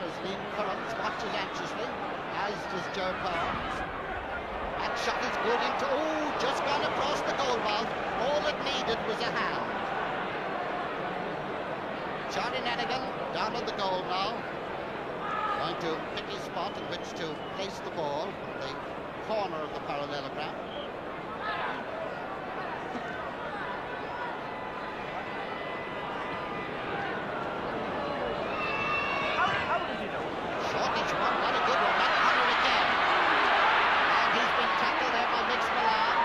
as Liam Currans watches anxiously, as does Ger Power. That shot is good into, just gone across the goal mouth. All it needed was a hand. Charlie Nanigan down on the goal now, going to pick his spot in which to place the ball on the corner of the parallelogram. Shortage one, not a good one. Matt Connor again. And he's been tackled there by Mitch Milan.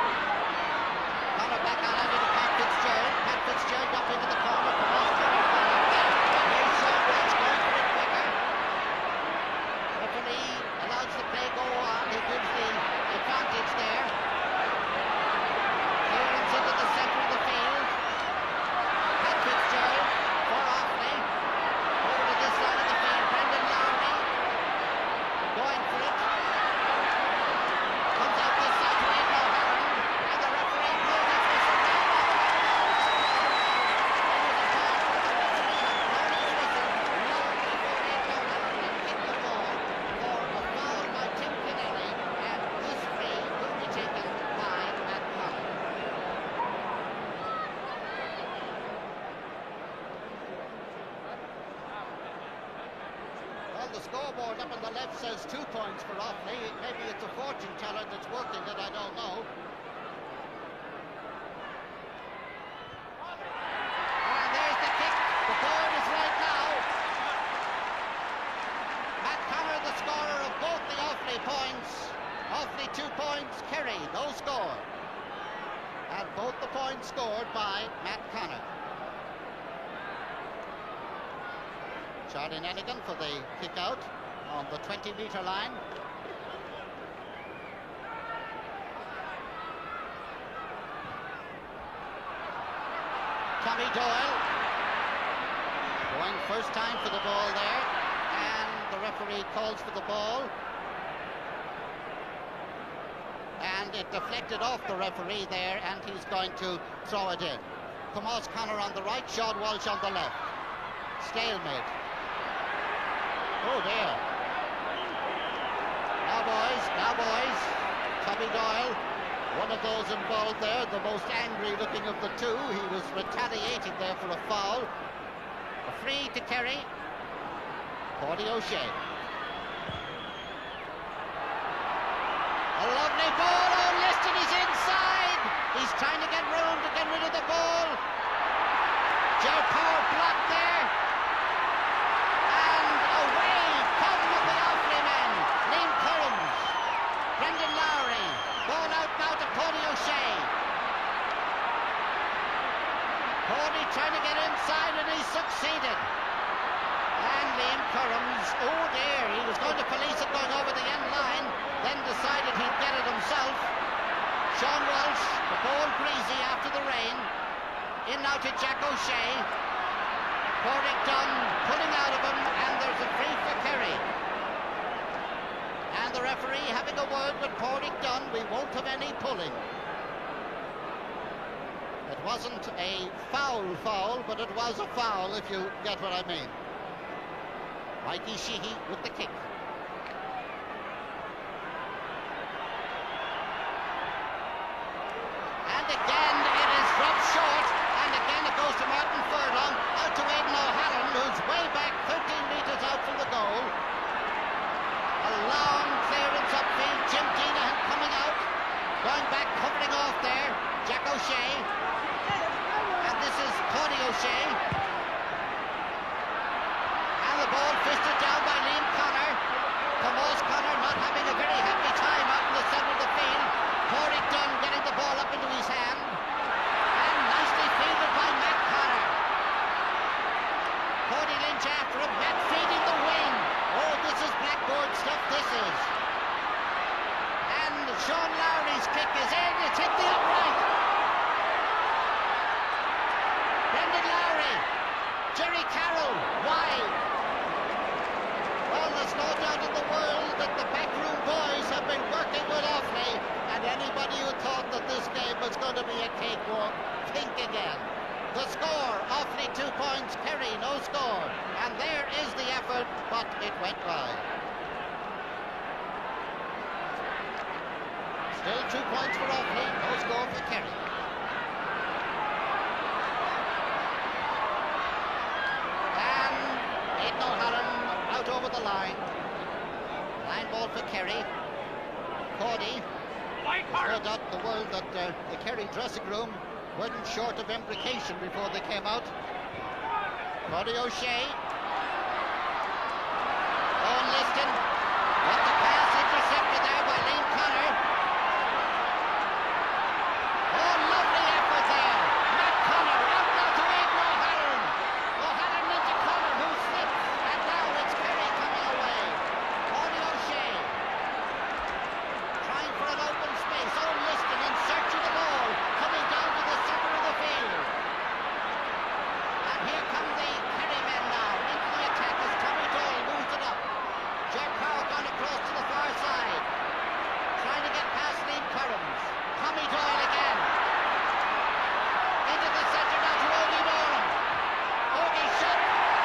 Connor back out into the Pat Fitzgerald. Pat Fitzgerald up into the corner. Here's Sean Welch going for it quicker. Referee allows the play go on. He gives the advantage there. Clearance into the centre of the field. Pat Fitzgerald for Offaly. Over to this side of the field. Brendan Lowry going for it. Comes out this side to Aidan O'Halloran. And the referee blows his whistle down. The scoreboard up on the left says 2 points for Offaly. Maybe it's a fortune teller that's working it, I don't know. And there's the kick. The board is right now. Matt Connor, the scorer of both the Offaly points. Offaly 2 points, Kerry no score. And both the points scored by Matt Connor. Charlie Nanigan for the kick out on the 20-metre line. Tommy Doyle going first time for the ball there, and the referee calls for the ball. And it deflected off the referee there, and he's going to throw it in. Tomas Connor on the right, Sean Walsh on the left. Stalemate. Oh dear. Now boys, Tommy Doyle, one of those involved there, the most angry looking of the two. He was retaliating there for a foul. A free to Kerry. Paudie O'Shea. A lovely ball, Liston is inside. He's trying to get room to get rid of the ball. Ger Power blocked there. Brendan Lowry, ball out now to Paudie O'Shea. Paudie trying to get inside and he succeeded. And Liam Currans, oh dear, he was going to police it going over the end line, then decided he'd get it himself. Sean Walsh, the ball greasy after the rain. In now to Jack O'Shea. Pauric Dunn pulling out of him, and there's a free for Kerry. And the referee having a word with Pauric Dunn, we won't have any pulling. It wasn't a foul, but it was a foul, if you get what I mean. Mikey Sheehy with the kick. And again it is dropped short, and again it goes to Martin Furlong, out to Aidan O'Halloran, who's way back 13 metres out from the goal. A long clearance upfield, Jim Deenahan coming out, going back, covering off there, Jack O'Shea, and this is Paudie O'Shea, and the ball fisted down by Liam Connor. Tomas Connor not having a very happy time out in the centre of the field. Pauric Dunn getting the ball up into his hand, and nicely fielded by Matt Connor. Paudie Lynch after him, Matt feeding the wing. Oh, this is blackboard stuff, this is. And Sean Lowry's kick is in, it's hit the upright. Brendan Lowry, Jerry Carroll, wide. Well, there's no doubt in the world that the backroom boys have been working with Offaly, and anybody who thought that this game was going to be a cakewalk, think again. The score, Offaly 2 points, Kerry no score. And there is the effort. effort, but it went wide. Still 2 points for Offaly, no score for Kerry. And Aidan O'Halloran out over the line. Line ball for Kerry. Cody. No doubt in the world that the Kerry dressing room weren't short of imprecation before they came out. Cody O'Shea. Owen Liston. Got the pass intercepted there by Liam Connor. Oh, lovely effort there. Matt Connor out now to Aidan O'Halloran. O'Halloran into Connor, who slips. And now it's Kerry coming away. Cody O'Shea. Trying for an open space. Owen Liston in search of the ball. Coming down to the center of the field. And here come the Kerry men now. Into the attack as Tommy Doyle moves it up. Jer Power gone across to the far side. Trying to get past Liam Currams. Tommy Doyle again. Into the centre now to Ogie Moran. Ogie's shot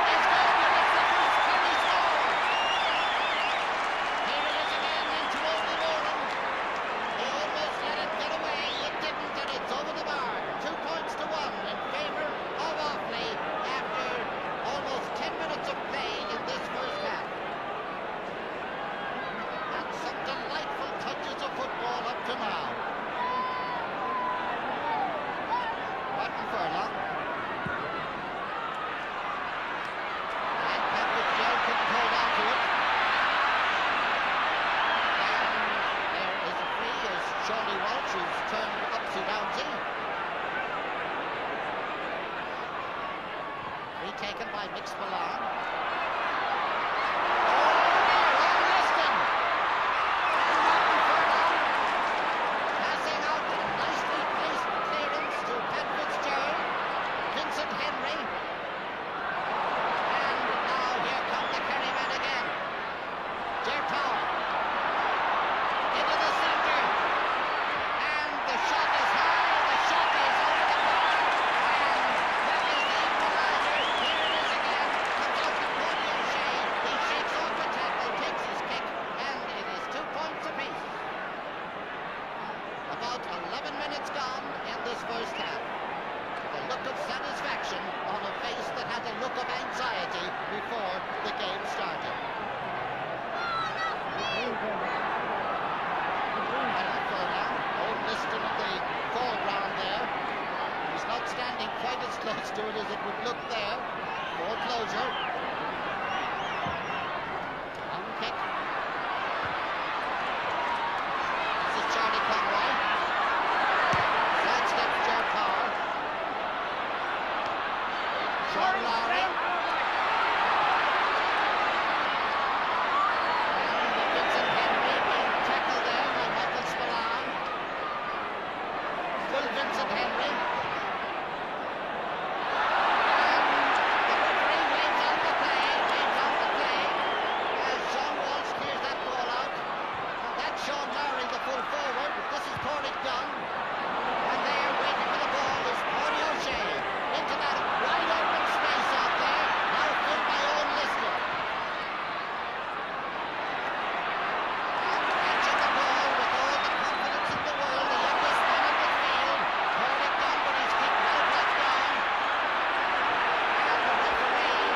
is good, but it's the first Kerry score. Here it is again into Ogie Moran. He almost let it get away. It didn't, and it's over the bar. 2 points to 1 in favour of Offaly after almost 10 minutes of play in this first half. And some delightful touches of football up to now. Martin Furlong. And Pat Fitzgerald couldn't hold on to it. And there is a free as Shawnee Walsh is turned upsy-downsy. Free taken by Mix Milan. Passing out a nicely placed clearance to Pat Fitzgerald. Vincent Henry. And now here come the Kerry men again. Jer Power. Into the centre. And the shot is high. The shot is over the bar. And that is the equaliser. Here it is again. Comes out to Cody O'Shea. He shakes off the tackle, takes his kick, and it is 2 points apiece. About 11 minutes gone in this first half. The look of satisfaction on a face that had a look of anxiety before the game started. Alan Furlong, Owen Liston in the foreground there. He's not standing quite as close to it as it would look there. For closure. Long kick. This is Charlie Conroy. Sidesteps Jer Power. Sean Lowry. And Vincent Henry being tackled there by Michael Spillane. Full Vincent Henry. And the referee waves on the play, as Sean Walsh clears that ball out. And that's Sean Lowry, the full forward. This is Corey Dunn. And there, waiting for the ball, is Cody O'Shea. Into that wide open space out there. Now filled by Owen Liston. And catching the ball with all the confidence in the world, the youngest man in the field. Corey Dunn, but he's kicked well left down. And the referee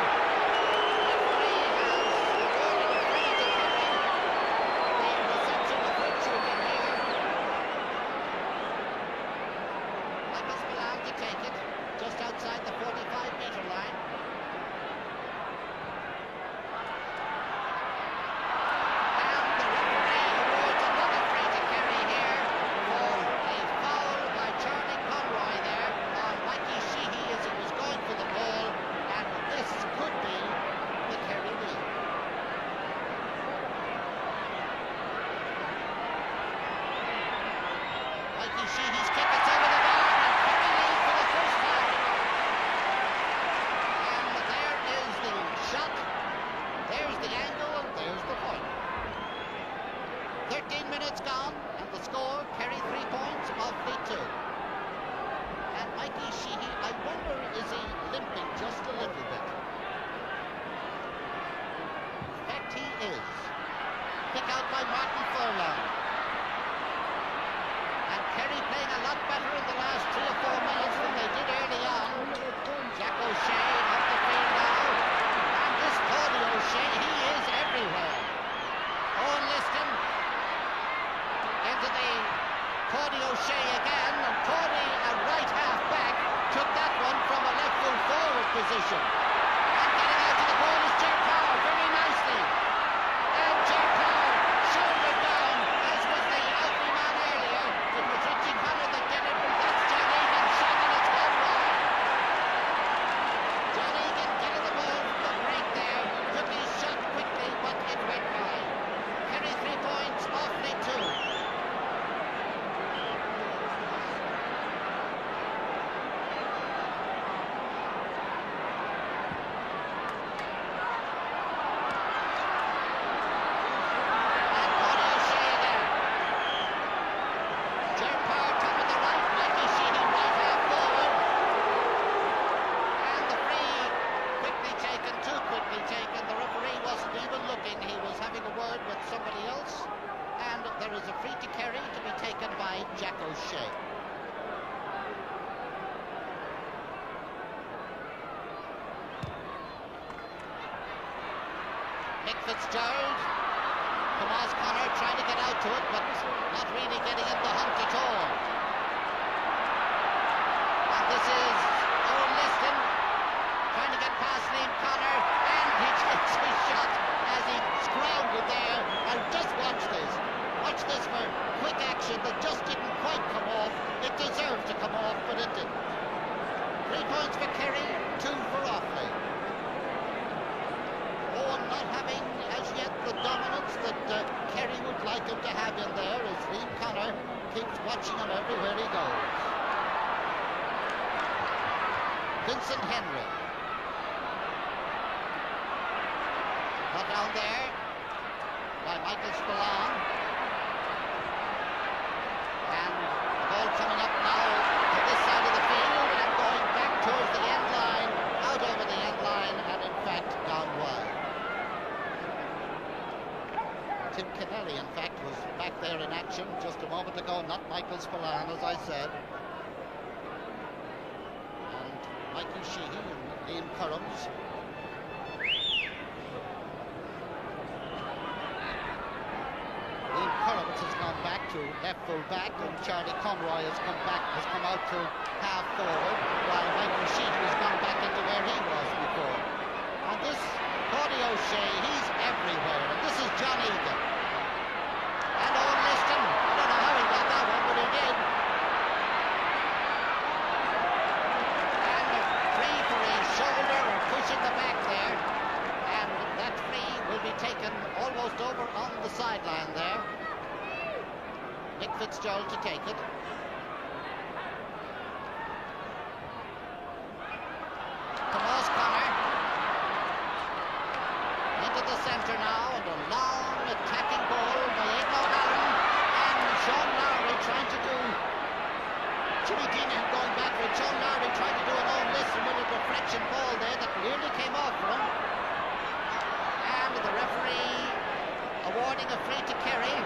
has awarded a free to Kerry. The reception of which you can hear. Michael Spillane to take it, just outside the 45-metre line. And the referee awards another free to Kerry here for a foul by Charlie Conroy there on Mikey Sheehy as he was going for the ball, and this could be the Kerry lead. Mikey Sheehy's kick, it's over the bar, and Kerry lead for the first time. lot better in the last 3 or 4 minutes than they did early on. Jack O'Shea up the field now. And this Cody O'Shea, he is everywhere. Owen Liston into the Cody O'Shea again. And Cody, a right half back, took that one from a left full forward position. And getting out to the ball is Jack Power very nicely. And Jack Power shouldered down, as was the Offaly man earlier. It was Richie Connor that did it, but that's John Egan shot and it's gone wide. John Egan getting the ball from the break there. Took his shot quickly, but it went by. Kerry 3 points, Offaly 2. Fitzgerald, Tomas Connor trying to get out to it, but not really getting in the hunt at all. And this is Owen Liston trying to get past Liam Connor, and he takes his shot as he scrambled there. And just watch this. Watch this for quick action that just didn't quite come off. It deserved to come off, but it didn't. 3 points for Kerry, 2 for Offaly. Owen not having as yet the dominance that Kerry would like him to have in there, as Liam Connor keeps watching him everywhere he goes. Vincent Henry. Got down there by Michael Spillane. And the ball coming up now to this side of the field and going back towards the end line, out over the end line, and in fact gone wide. Tim Kennelly, in fact, was back there in action just a moment ago, not Michael Spillane, as I said. And Michael Sheehy and Liam Currams. Liam Currams has gone back to left full back, and Charlie Conroy has come out to half forward, while Michael Sheehy has gone back into where he was before. And this Cody O'Shea, he's everywhere, and this is John Egan. And Owen Liston, I don't know how he got that one, but he did. And a free for his shoulder or pushing the back there. And that free will be taken almost over on the sideline there. Nick Fitzgerald to take it. Tomas Connor into the centre now, and a long attacking ball by Aidan O'Halloran, and Sean Lowry trying to do Jimmy Keenan going back with Sean Lowry trying to do an Owen Liston with a deflection ball there that nearly came off for him, and the referee awarding a free to Kerry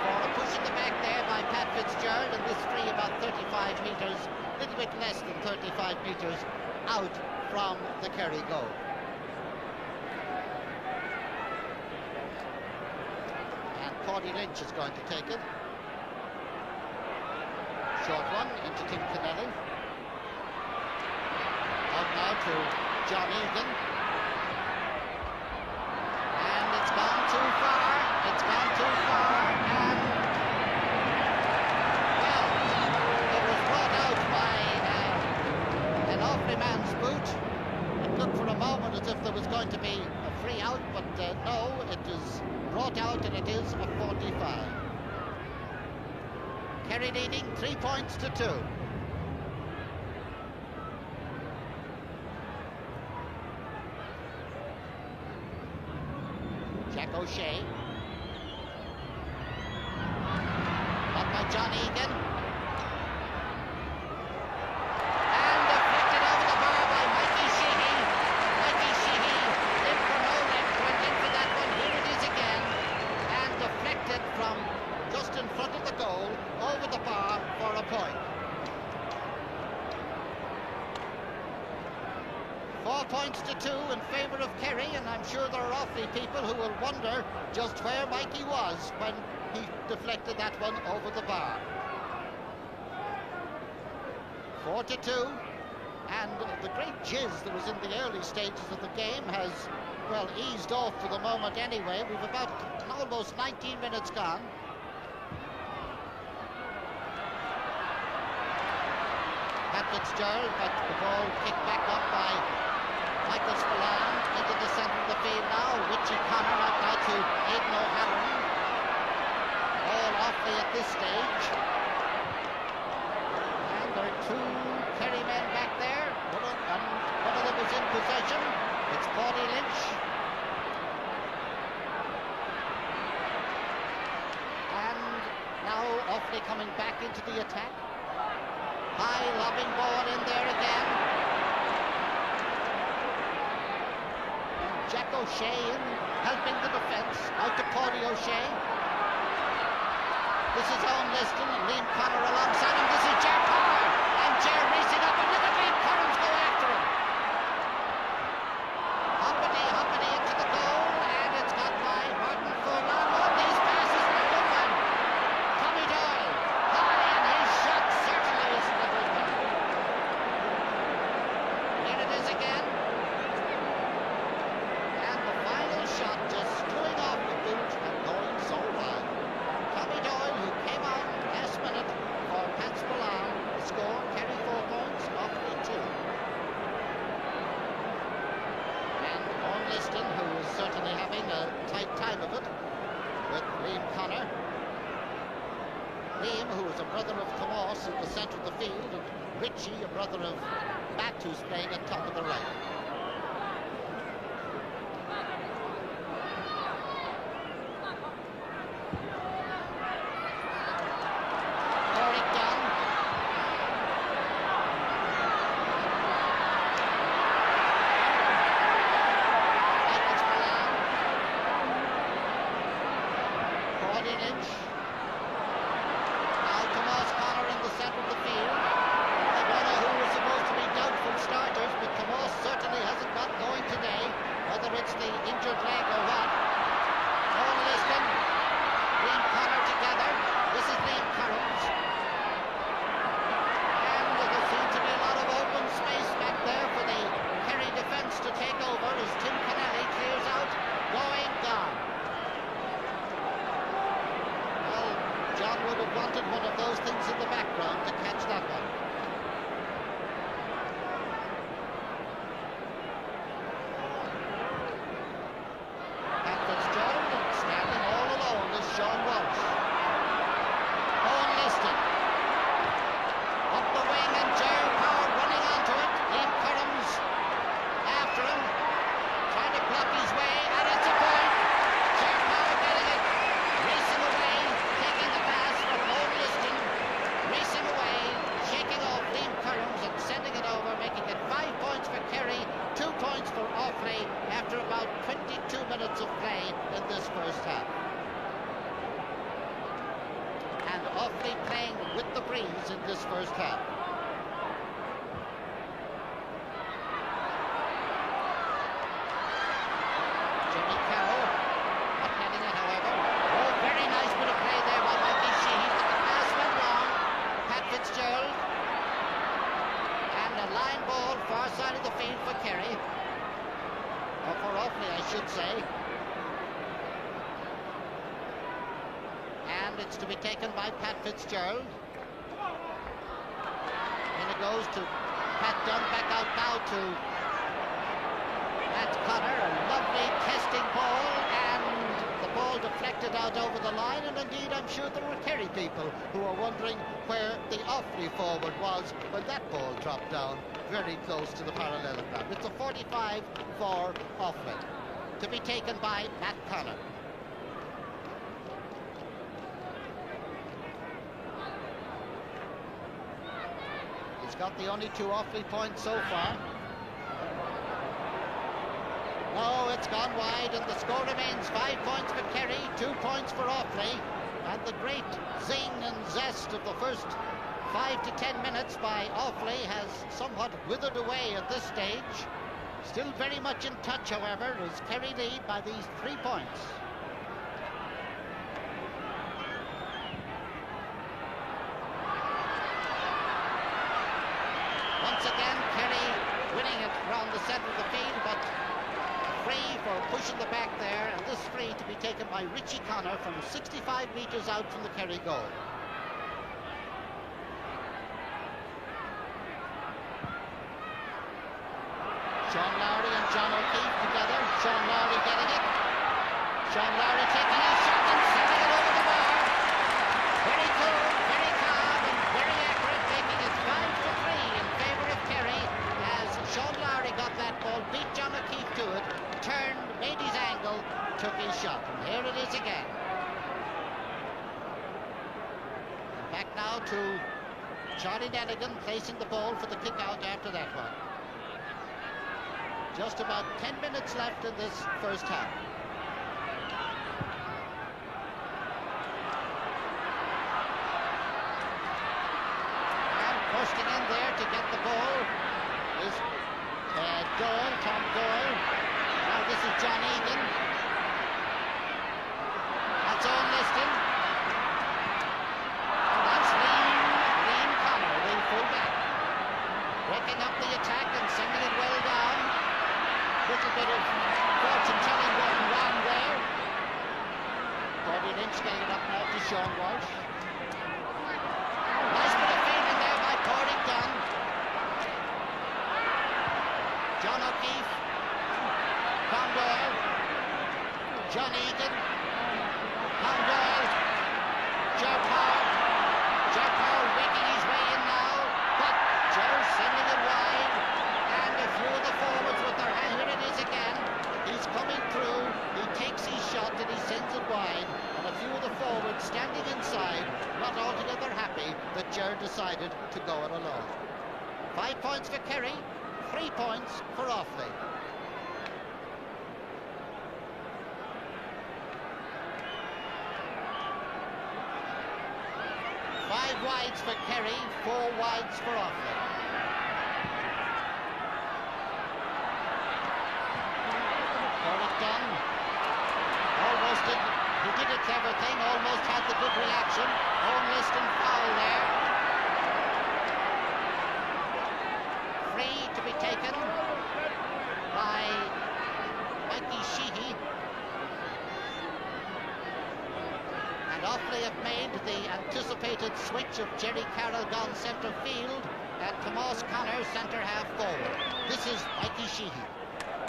for a push in the back there by Pat Fitzgerald, and this free about 35 metres, a little bit less than 35 metres out from the Kerry goal. Cody Lynch is going to take it. Short one into Tim Kennelly. Out now to John Egan. And it's gone too far. It's gone too far. And, well, it was brought out by an Offaly man's boot. It looked for a moment as if there was going to be a free out, but no, it is brought out, and it is a 45. Kerry leading 3 points to 2. Jack O'Shea. Up by John Egan. And deflected over the bar by Mikey Sheehy. Mikey Sheehy in for no length, went in for that one. Here it is again. And deflected from just in front of the goal over the bar for a point. points to 2 in favour of Kerry, and I'm sure there are Offaly people who will wonder just where Mikey was when he deflected that one over the bar. 4-2, and the great jizz that was in the early stages of the game has, well, eased off for the moment anyway. We've about almost 19 minutes gone. Pat Fitzgerald got the ball kicked back up by Michael Spillane into the centre of the field now. Richie Connor out now to Aidan O'Halloran. All Offaly at this stage. And there are 2 Kerry men back there. One of them is in possession. It's Paudie Lynch. And now Offaly coming back into the attack. High lobbing ball in there again. Jack O'Shea in, helping the defence. Out to Paudie O'Shea. This is Owen Liston and Liam Connor alongside him. This is Ger Connor. And Ger racing up, and look at Liam Currans go after him. Hoppity into the goal, and it's got by Martin Furlong. Oh, these passes are a good one. Tommy Doyle. High, and his shot certainly isn't a good one. Here it is again. And the final shot just screwing off the boot and going so wide. Tommy Doyle, who came on last minute for Pat Spillane, the score, Kerry 4 points, Offaly 2. And Owen Liston, who is certainly having a tight time of it with Liam Connor. Liam, who is a brother of Tomas in the centre of the field, and Richie, a brother of Matt, who's playing at top of the right. After about 22 minutes of play in this first half. And Offaly playing with the breeze in this first half. Jimmy Carroll not having it, however. Oh, very nice bit of play there by Mikey Sheehy, but the pass went wrong. Pat Fitzgerald. And a line ball far side of the field for Kerry. Or for Offaly, I should say. And it's to be taken by Pat Fitzgerald. And it goes to Pat Dunn, back out now to Matt Connor. A lovely testing ball, and the ball deflected out over the line. And indeed, I'm sure there were Kerry people who were wondering where the Offaly forward was when that ball dropped down very close to the parallelogram. It's a 45 for Offaly, to be taken by Matt Connor. He's got the only 2 Offaly points so far. No, it's gone wide, and the score remains 5 points for Kerry, 2 points for Offaly, and the great zing and zest of the first 5 to 10 minutes by Offaly has somewhat withered away at this stage. Still very much in touch, however, as Kerry lead by these 3 points. Once again, Kerry winning it around the centre of the field, but free for pushing the back there, and this free to be taken by Richie Connor from 65 metres out from the Kerry goal. Sean Lowry and John O'Keefe together. Sean Lowry getting it. Sean Lowry taking a shot and sending it over the bar. Very cool, very calm, and very accurate, making it 5-3 in favour of Kerry as Sean Lowry got that ball, beat John O'Keefe to it, turned, made his angle, took his shot, and here it is again. Back now to Charlie Nelligan placing the ball for the kick out after that one. Just about 10 minutes left in this first half. And bursting in there to get the ball is Doyle, Tom Doyle. Now this is John Egan. That's Owen Liston. And that's Liam Connor, the full-back. Breaking up the attack and sending it well down. Little bit of fortune-telling going wrong there. Bobby Lynch getting it up now to Sean Walsh. Nice bit of fielding there by Corey Dunn. John O'Keefe. Tom Doyle. John Egan. Tom Doyle. Joe Power. Joe Power making his way in now. But Joe sending it wide. And a few of the forwards with their hand. Here it is again. He's coming through. He takes his shot and he sends it wide. And a few of the forwards standing inside, not altogether happy that Ger decided to go it alone. 5 points for Kerry, 3 points for Offaly. Five wides for Kerry, 4 wides for Offaly. Done. Almost he did a clever thing, almost had the good reaction. Owen Liston foul there. Free to be taken by Mikey Sheehy. And Offaly have made the anticipated switch of Jerry Carroll gone centre field and Tomas Connor centre half forward. This is Mikey Sheehy.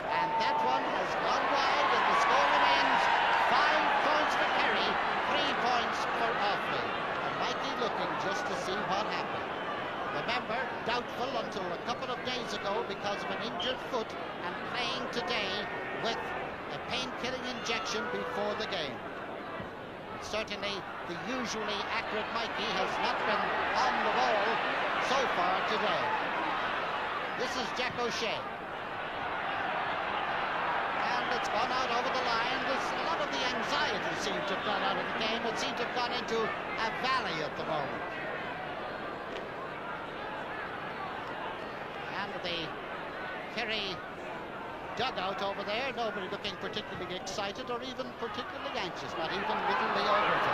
And that one has gone wide, and the score remains 5 points for Kerry, 3 points for Offaly. And Mikey looking just to see what happened. Remember, doubtful until a couple of days ago because of an injured foot, and playing today with a pain-killing injection before the game. Certainly, the usually accurate Mikey has not been on the ball so far today. This is Jack O'Shea. It's gone out over the line. A lot of the anxiety seems to have gone out of the game. It seems to have gone into a valley at the moment. And the Kerry dugout over there, nobody looking particularly excited or even particularly anxious, not even literally over it.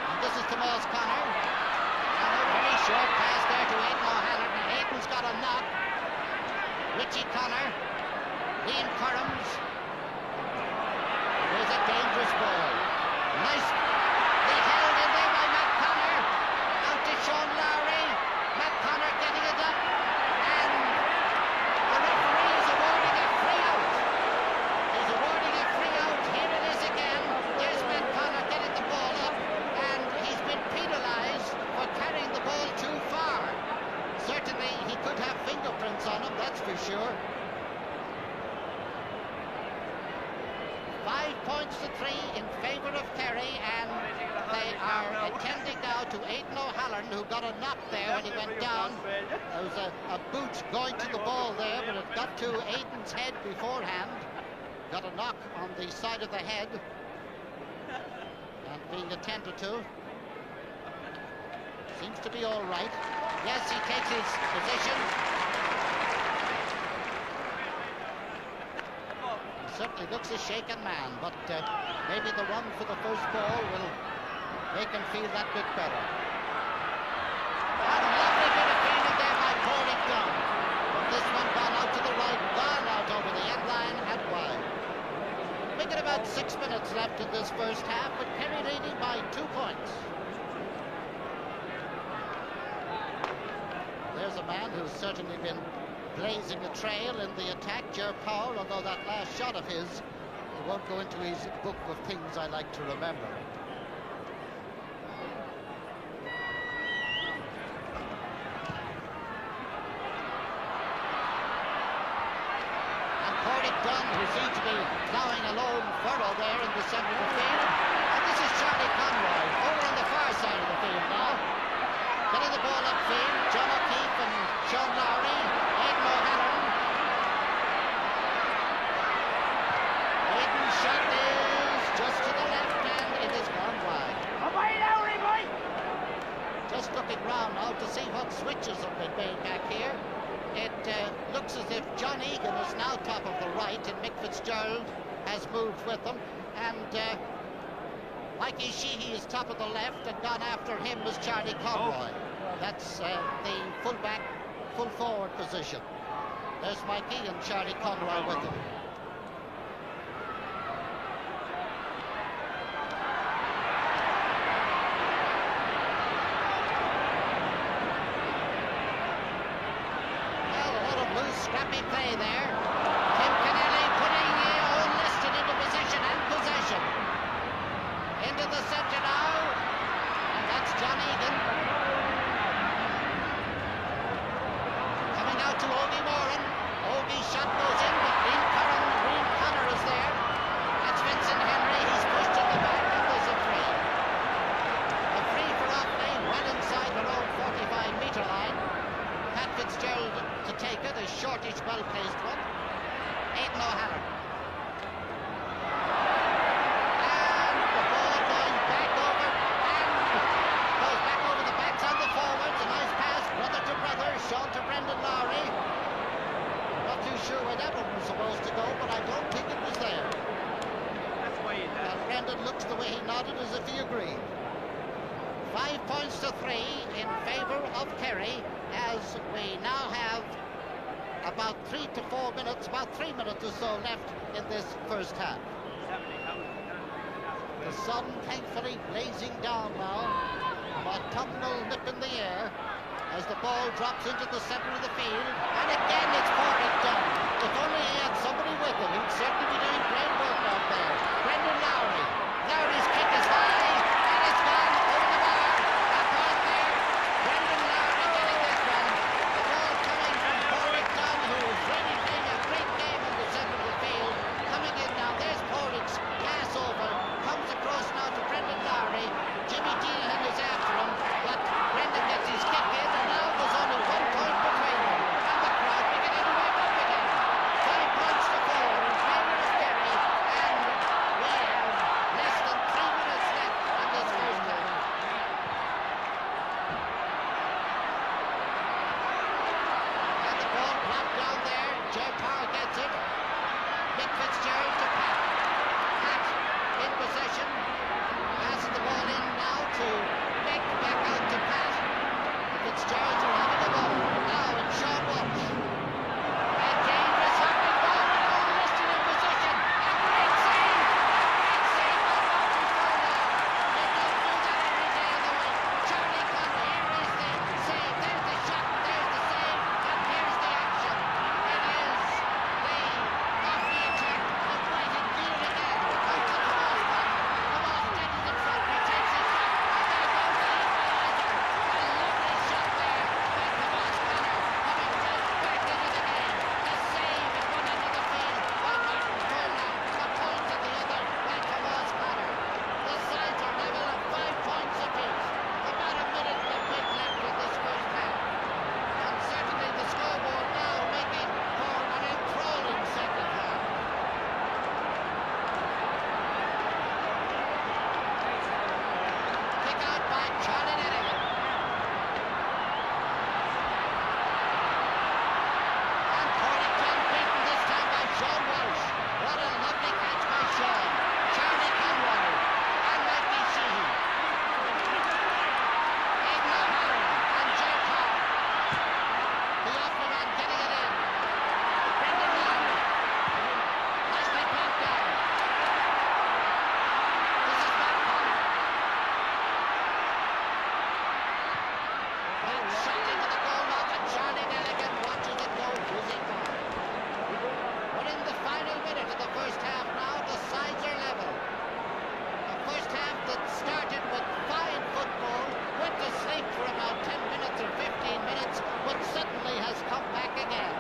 And this is Tomas Connor. And a very short pass there to Aidan O'Halloran. And Aidan's got a knock. Richie Connor. Liam Currams. There's a dangerous ball. Nice. They held in there by Matt Connor. Out to Sean Lowry. Matt Connor getting it up. And the referee is awarding a free out. He's awarding a free out. Here it is again. There's Matt Connor getting the ball up. And he's been penalised for carrying the ball too far. Certainly he could have fingerprints on him, that's for sure. 5 points to 3 in favour of Kerry, and they are attending now to Aidan O'Halloran, who got a knock there when he went down. There was a boot going to the ball there, but it got to Aidan's head beforehand. Got a knock on the side of the head and being attended to. Seems to be all right. Yes, he takes his position. certainly looks a shaken man, but maybe the run for the first ball will make him feel that bit better. A lovely bit of fielding there by Corey Dunn. But this one gone out to the right, gone out over the end line and wide. We get about 6 minutes left in this first half, but Kerry leading by 2 points. There's a man who's certainly been blazing a trail in the attack, Ger Power, although that last shot of his, it won't go into his book of things I like to remember. And Corey Dunn, who seems to be ploughing a lone furrow there in the centre of the field. And this is Charlie Conroy, over on the far side of the field now. Getting the ball upfield, John O'Keefe and Sean Lowry, Aidan O'Halloran. Aidan's shot is just to the left and it is gone wide. Away, Lowry, boy! Just looking round now to see what switches have been made back here. It looks as if John Egan is now top of the right and Mick Fitzgerald has moved with them. And Mikey Sheehy is top of the left, and gone after him is Charlie Conroy. That's the full-back, full-forward position. There's Mikey and Charlie Conroy with him. Well, a lot of loose, scrappy play there. Tim Kennelly putting Owen Liston into position and possession. Into the centre now, and that's John Egan. Coming out to Ogie Moran. Ogie's shot goes in, but Green Connor is there. That's Vincent Henry, he's pushed in the back, and there's a free. A free for Offaly, well inside their own 45-metre line. Pat Fitzgerald to take it, a shortish, well-placed one. Aidan O'Halloran. Sean to Brendan Lowry. Not too sure where that one was supposed to go, but I don't think it was there. That's why he does. And Brendan looks the way he nodded as if he agreed. 5 points to 3 in favour of Kerry, as we now have about 3 to 4 minutes, about 3 minutes or so left in this first half. The sun thankfully blazing down now, an autumnal nip in the air, as the ball drops into the centre of the field, and again it's Corey Dunn. If only he had somebody with him, he'd certainly be doing great work out there. Brendan Lowry. Lowry's kick is high, and it's gone over the bar. Back on there. Brendan Lowry getting this one. The ball coming from Corey Dunn, who is really playing a great game in the centre of the field. Coming in now, there's Corey's pass over. Comes across now to Brendan Lowry. Jimmy Deehan is after him, but Brendan gets his kick in, and now there's only 1 point between them. And the crowd beginning to wake up again. 5 points to 4 in favour of Kerry, and we have less than 3 Is he gone? We're in the final minute of the first half now. The sides are level. A first half that started with fine football, went to sleep for about 10 minutes or 15 minutes, but suddenly has come back again.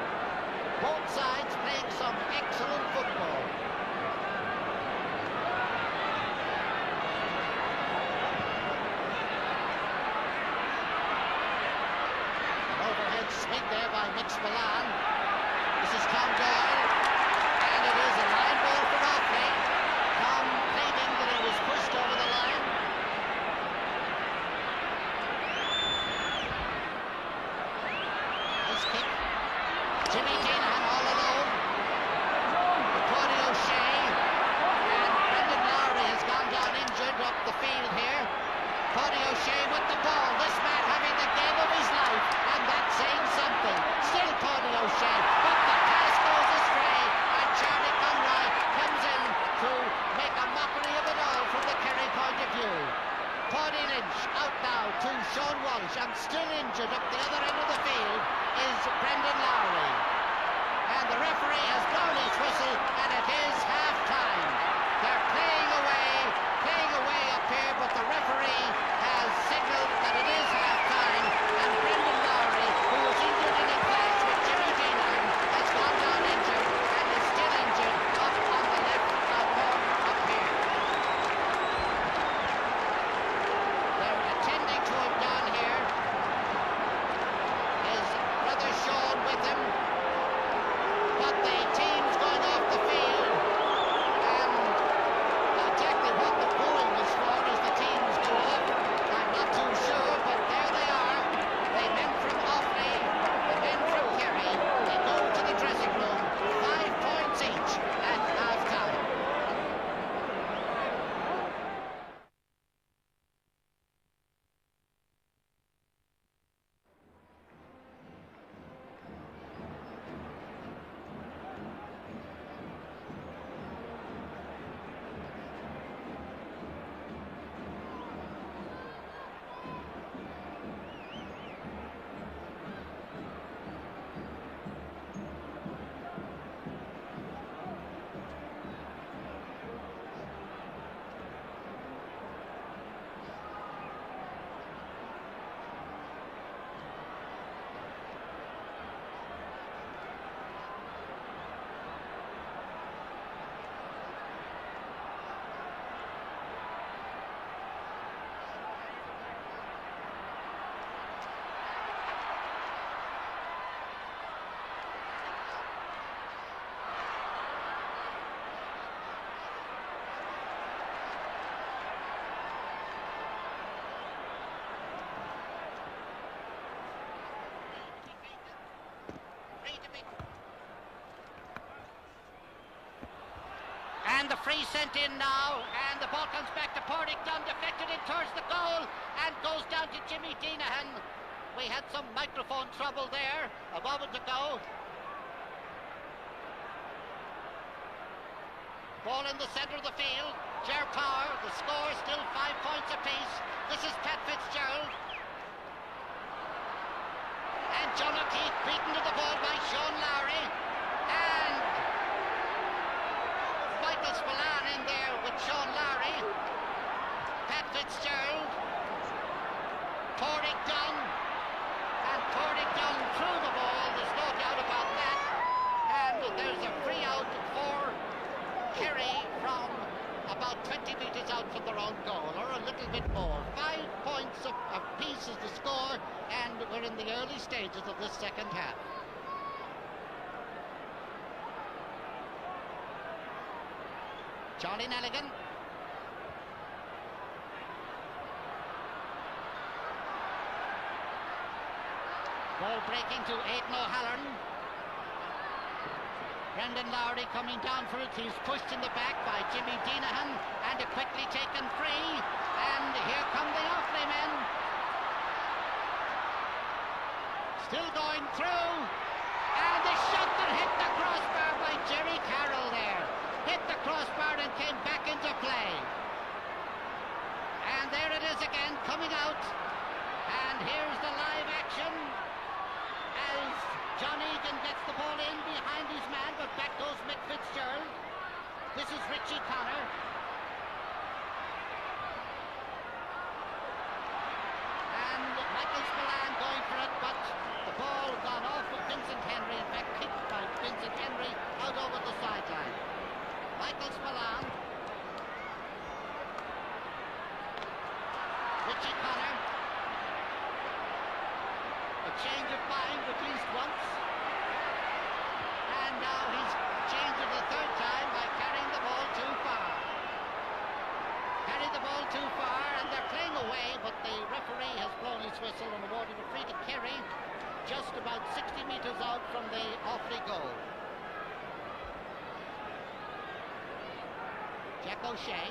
Both sides playing some excellent football. An overhead swing there by Mitch Milan. This is Tom Doyle, and it is a line ball for Offaly. Tom pleading that he was pushed over the line. Nice kick. Jimmy Deanahan all alone. Tony O'Shea, and Brendan Lowry has gone down injured up the field here. Tony O'Shea with the ball. This man having the game of his life, and that's saying something. Still Tony O'Shea, but the pass goes astray, and Charlie Conroy comes in to make a mockery of it all from the Kerry point of view. Paddy Lynch out now to Sean Walsh, and still injured up the other end of the field is Brendan Lowry. And the referee has blown his whistle, and it is half-time. They're playing away up here, but the referee has signalled that it is half-time, and Brendan Lowry, who was injured in a clash with Jimmy Deanahan, has gone down injured and is still injured up on the left corner up here. They're attending to him down here. His brother Sean with him. But the team's going off the field, and exactly what the booing was for as the teams go off, I'm not too sure, but there they are. The men from Offaly, the men from Kerry, they go to the dressing room, 5 points each at half-time. And the free sent in now, and the ball comes back to Porrick Dunn, deflected in towards the goal, and goes down to Jimmy Deanahan. We had some microphone trouble there a moment ago. Ball in the centre of the field. Ger Power, the score still 5 points apiece. This is Pat Fitzgerald. And John O'Keefe beaten to the ball by Sean Lowry. And Michael Spillane in there with Sean Lowry. Pat Fitzgerald. Porrick Dunn. And Porrick Dunn threw the ball, there's no doubt about that. And there's a free out for Kerry from about 20 metres out from their own goal, or a little bit more. 5 points apiece is the score, and we're in the early stages of this second half. Johnny Nelligan. Ball breaking to Aidan O'Halloran. Brendan Lowry coming down for it. He's pushed in the back by Jimmy Deanahan, and it quickly taken free. And here come the Offaly men. Still going through. And the shot that hit the crossbar by Jerry Carroll there. Hit the crossbar and came back into play. And there it is again, coming out. And here's the live action as John Egan gets the ball a change of mind at least once. And now he's changed it the third time by carrying the ball too far. Carried the ball too far, and they're playing away, but the referee has blown his whistle and awarded a free to Kerry, just about 60 metres out from the Offaly goal. Jack O'Shea.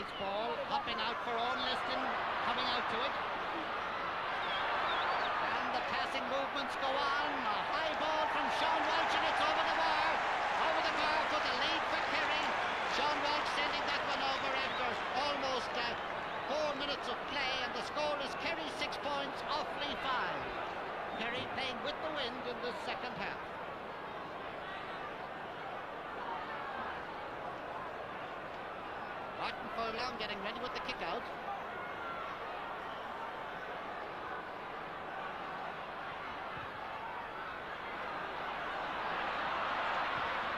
Nice ball, hopping out for Owen Liston, coming out to it. And the passing movements go on. A high ball from Sean Walsh, and it's over the bar. Over the bar for the lead for Kerry. Sean Walsh sending that one over after almost 4 minutes of play, and the score is Kerry 6 points, Offaly 5. Kerry playing with the wind in the second half. Martin Furlong getting ready with the kick out.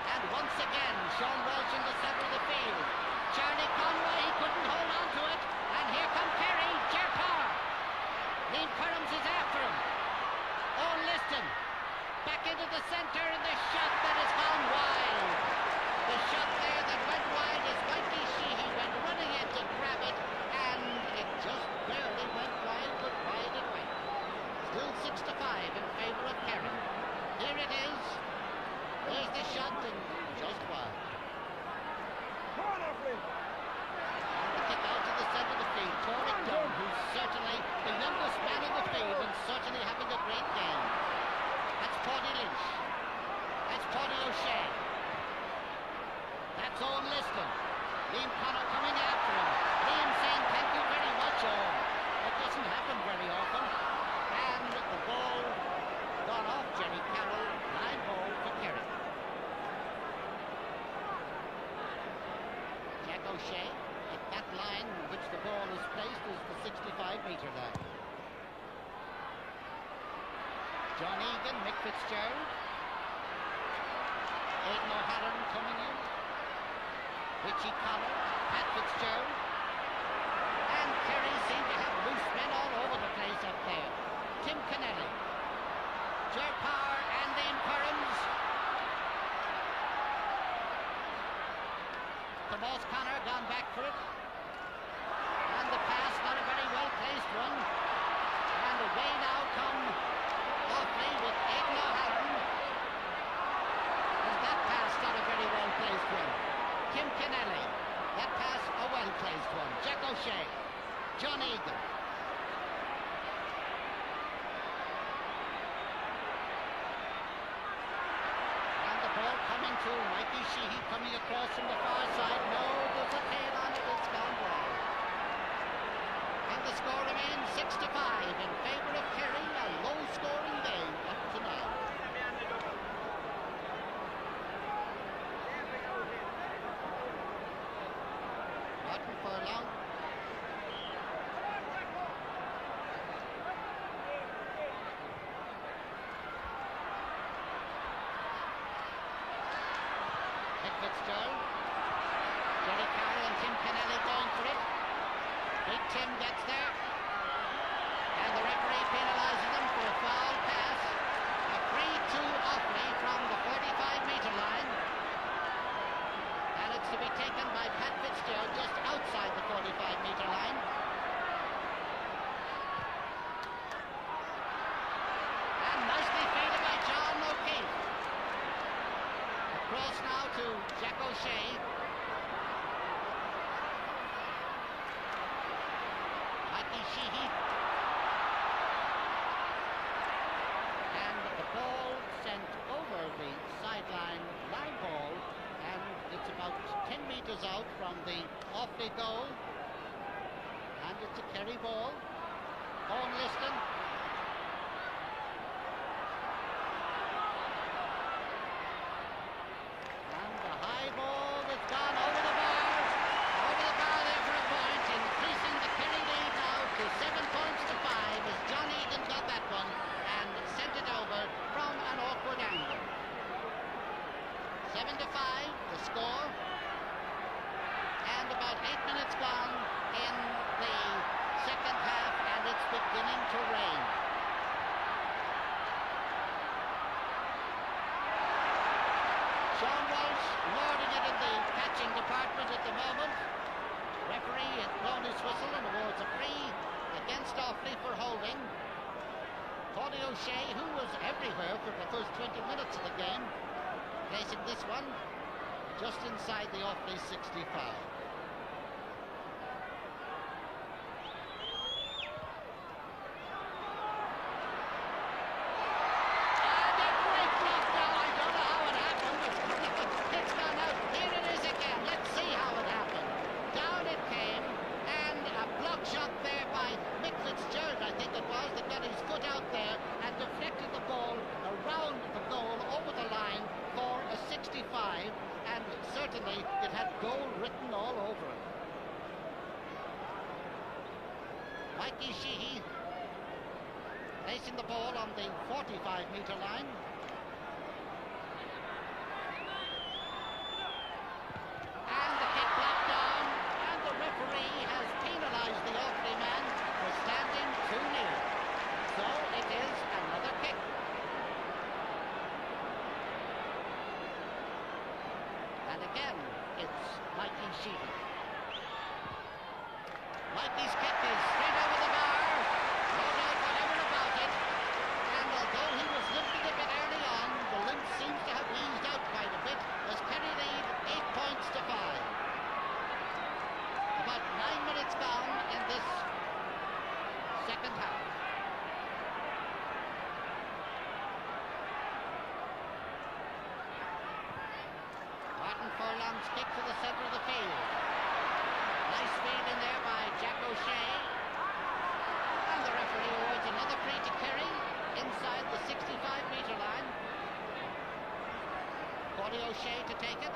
And once again, Sean Walsh in the centre of the field. Charlie Conway, he couldn't hold on to it. And here come Kerry, Power. Liam Currams is after him. Owen Liston back into the centre, and the shot that has gone wide. The shot there that went wide as Mikey Sheehy went running in to grab it, and it just barely went wide, but wide it went. Still 6-5 in favour of Kerry. Here it is. There's the shot, and just wide. Come on, Offaly. The kick out to the centre of the field. Torrick Dunn, who's certainly the youngest man in the field and certainly having a great game. That's Paddy Lynch. That's Paddy O'Shea. That's Owen Liston. Liam Connor coming after him. Liam saying thank you very much, Owen. That doesn't happen very often. And the ball gone off Jerry Carroll. Line ball for Kerry. Jack O'Shea at that line in which the ball is placed is the 65-metre line. John Egan, Mick Fitzgerald. Aidan O'Halloran coming in. Richie Connor, Pat Fitzgerald. And Kerry seem to have loose men all over the place up there. Tim Kennelly, Ger Power and Liam Currams. Tomas Connor gone back for it. And the pass, not a very well placed one. And away now come Offaly with Aidan O'Halloran. And that pass, not a very well placed one. Tim Kennelly, that pass a well-placed one. Jack O'Shea, John Egan. And the ball coming to Mikey Sheehy, coming across from the far side. No, there's a tail on it, it's gone wide. And the score remains 6-5 in favour of Kerry, a low-scoring game up to now. Martin Furlong. Mick Fitzgerald. Jerry Carroll and Tim Kennelly going for it. Big Tim gets there. And the referee penalises them for a foul pass. A free to Offaly from the 45-metre line. And it's to be taken by Pat Fitzgerald just outside the 45-metre line. And nicely fielded by John O'Keefe. Across now to Jack O'Shea. Mikey Sheehy. And the ball sent over the sideline, line ball, and it's about 10 metres out from the Offaly goal. And it's a Kerry ball. Owen Liston. And the high ball that's gone over the bar. Over the bar there for a point, increasing the Kerry lead now to 7 points to 5 as John Egan got that one and sent it over from an awkward angle. 7-5, the score. And about 8 minutes gone in the second half, and it's beginning to rain. Sean Walsh lording it in the catching department at the moment. Referee has blown his whistle and awards a free against Offaly for holding. Tony O'Shea, who was everywhere for the first 20 minutes of the game, placing this one just inside the Offaly 65. And certainly it had goal written all over it. Mikey Sheehy placing the ball on the 45-metre line. And the kick blocked down, and the referee has penalised the Offaly man for standing too near. So it is another kick. And again, it's Mikey Sheehy. Mikey's kick is straight over the bar. No doubt whatever about it. And although he was limping a bit early on, the limp seems to have eased out quite a bit as Kerry lead 8 points to 5. About 9 minutes gone in this second half. Furlong's kick to the centre of the field. Nice feed in there by Jack O'Shea. And the referee awards another free to Kerry inside the 65-metre line. Tony O'Shea to take it.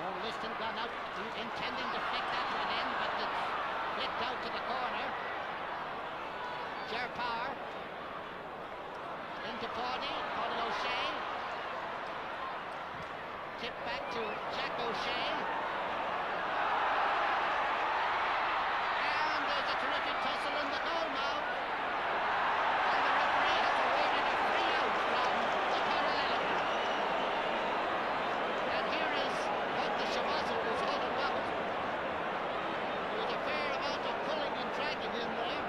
Oh, Liston gone out intending to flick that one in, but it's flicked out to the corner. Ger Power into Tony O'Shea. Tip back to Jack O'Shea. And there's a terrific tussle in the goal mouth. And the referee has awarded a free out from the parallel. And here is what the Shavazzle was all about. There was a fair amount of pulling and dragging in there.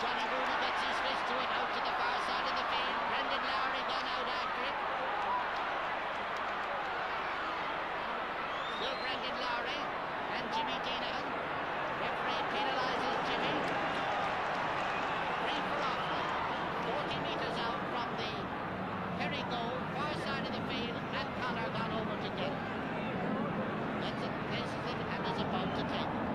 Johnny Mooney gets his fist to it, out to the far side of the field. Brendan Lowry gone out after it. Still Brendan Lowry and Jimmy Deanahan. Referee penalises Jimmy. Free for Offaly. 40 metres out from the Kerry goal, far side of the field, and Connor gone over to get it. Gets it, places it, and is about to take it.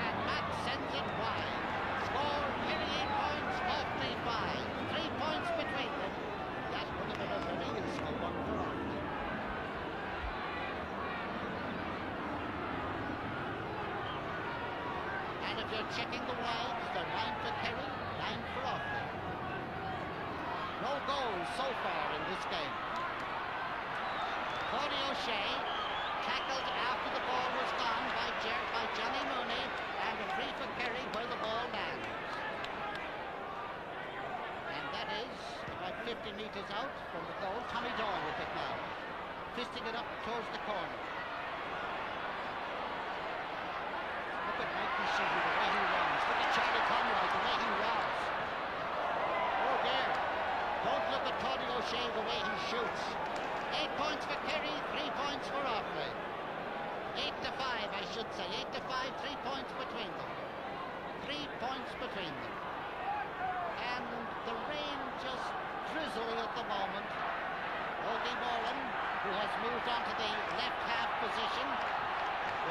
And Matt sends it wide. Score 38 points, Offaly 5. 3 points between them. That would have been a very useful one for Offaly. And if you're checking the wides, they're 9 for Kerry, 9 for Offaly. No goals so far in this game. Cody O'Shea tackled after the ball was gone by Johnny Mooney, and a free for Kerry where the ball lands. And that is about 50 metres out from the goal. Tommy Dawn with it now, fisting it up towards the corner. Look at Mikey Sheehy, the way he runs. Look at Charlie Conroy, the way he runs. Oh dear. Don't look at Tony O'Shea, the way he shoots. 8 points for Kerry, 3 points for Offaly. 8 to 5, I should say. 8 to 5, 3 points between them. 3 points between them. And the rain just drizzling at the moment. Ogie Moran, who has moved on to the left half position,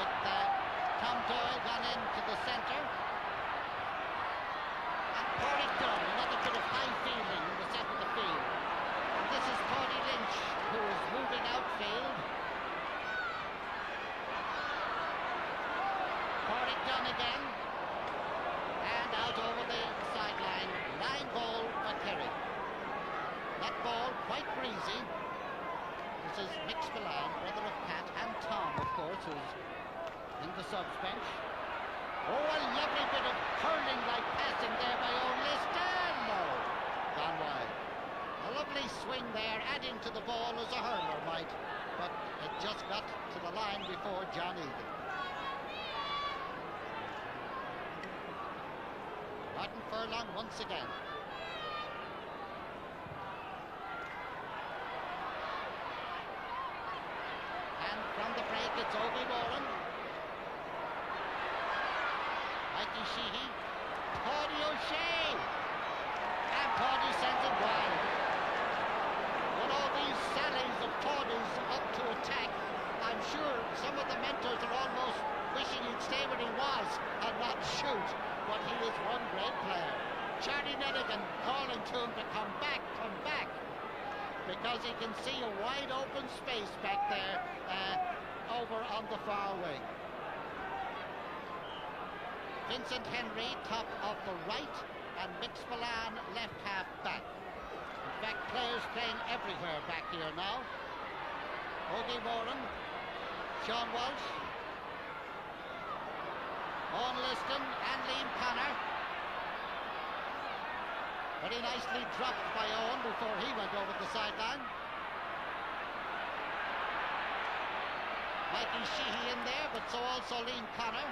with Tom Doyle gone into the centre. And Pádraig Dunn, another bit of high feeling in the centre of the field. And this is Paddy Lynch, who is moving outfield. Pádraig Dunn again. And out over the sideline. Line ball for Kerry. That ball quite breezy. This is Mick Spillane, brother of Pat, and Tom, of course, who's in the subs bench. Oh, a lovely bit of hurling-like passing there by O'Liston. No, gone wide. A lovely swing there, adding to the ball as a hurler might, but it just got to the line before John Egan. Martin Furlong once again. And from the break, it's Ogie Moran. Mikey Sheehy, Tony O'Shea, and Tony sends it wide. With all these sallies of Tony's up to attack, I'm sure some of the mentors are almost wishing he'd stay where he was and not shoot, but he is one great player. Charlie Nedigan calling to him to come back, because he can see a wide open space back there over on the far wing. Vincent Henry, top of the right, and Mick Spillane, left half back. In fact, players playing everywhere back here now. Ogie Moran, Sean Walsh, Owen Liston, and Liam Connor. Very nicely dropped by Owen before he went over the sideline. Mikey Sheehy in there, but so also Liam Connor.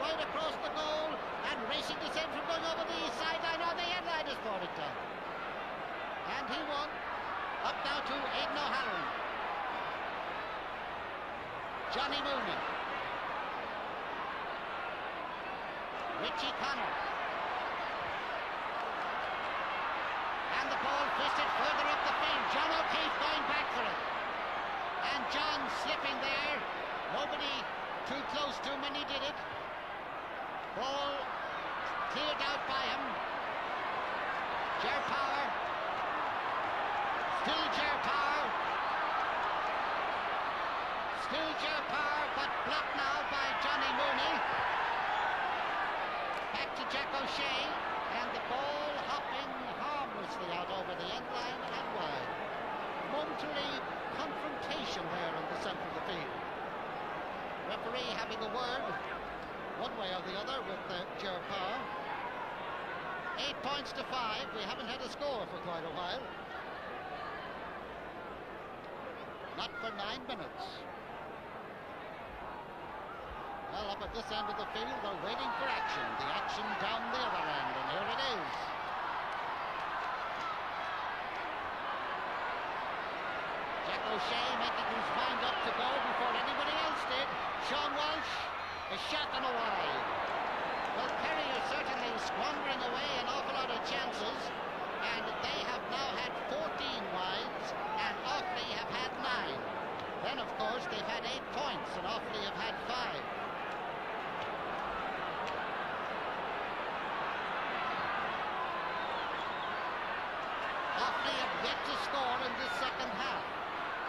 Right across the goal and racing to save from going over the sideline or the end line is Pádraig Dunn. And he won. Up now to Aidan O'Halloran. Johnny Mooney. Richie Connor. And the ball fisted further up the field. John O'Keefe going back for it. And John slipping there. Nobody too close to him when he did it. Ball cleared out by him. Ger Power. Still Ger Power. Still Ger Power, but blocked now by Johnny Mooney. Back to Jack O'Shea. And the ball hopping harmlessly out over the end line and wide. Momentary confrontation there in the centre of the field. Referee having a word one way or the other with Ger Power. 8 points to 5. We haven't had a score for quite a while. Not for 9 minutes. Well, up at this end of the field, they're waiting for action. The action down the other end, and here it is. Jack O'Shea making his mind up to go before anybody else did. Sean Walsh, a shot and a wide. Well, Kerry are certainly squandering away an awful lot of chances, and they have now had 14 wides, and Offaly have had 9. Then, of course, they've had 8 points, and Offaly have had 5. Offaly have yet to score in this second half.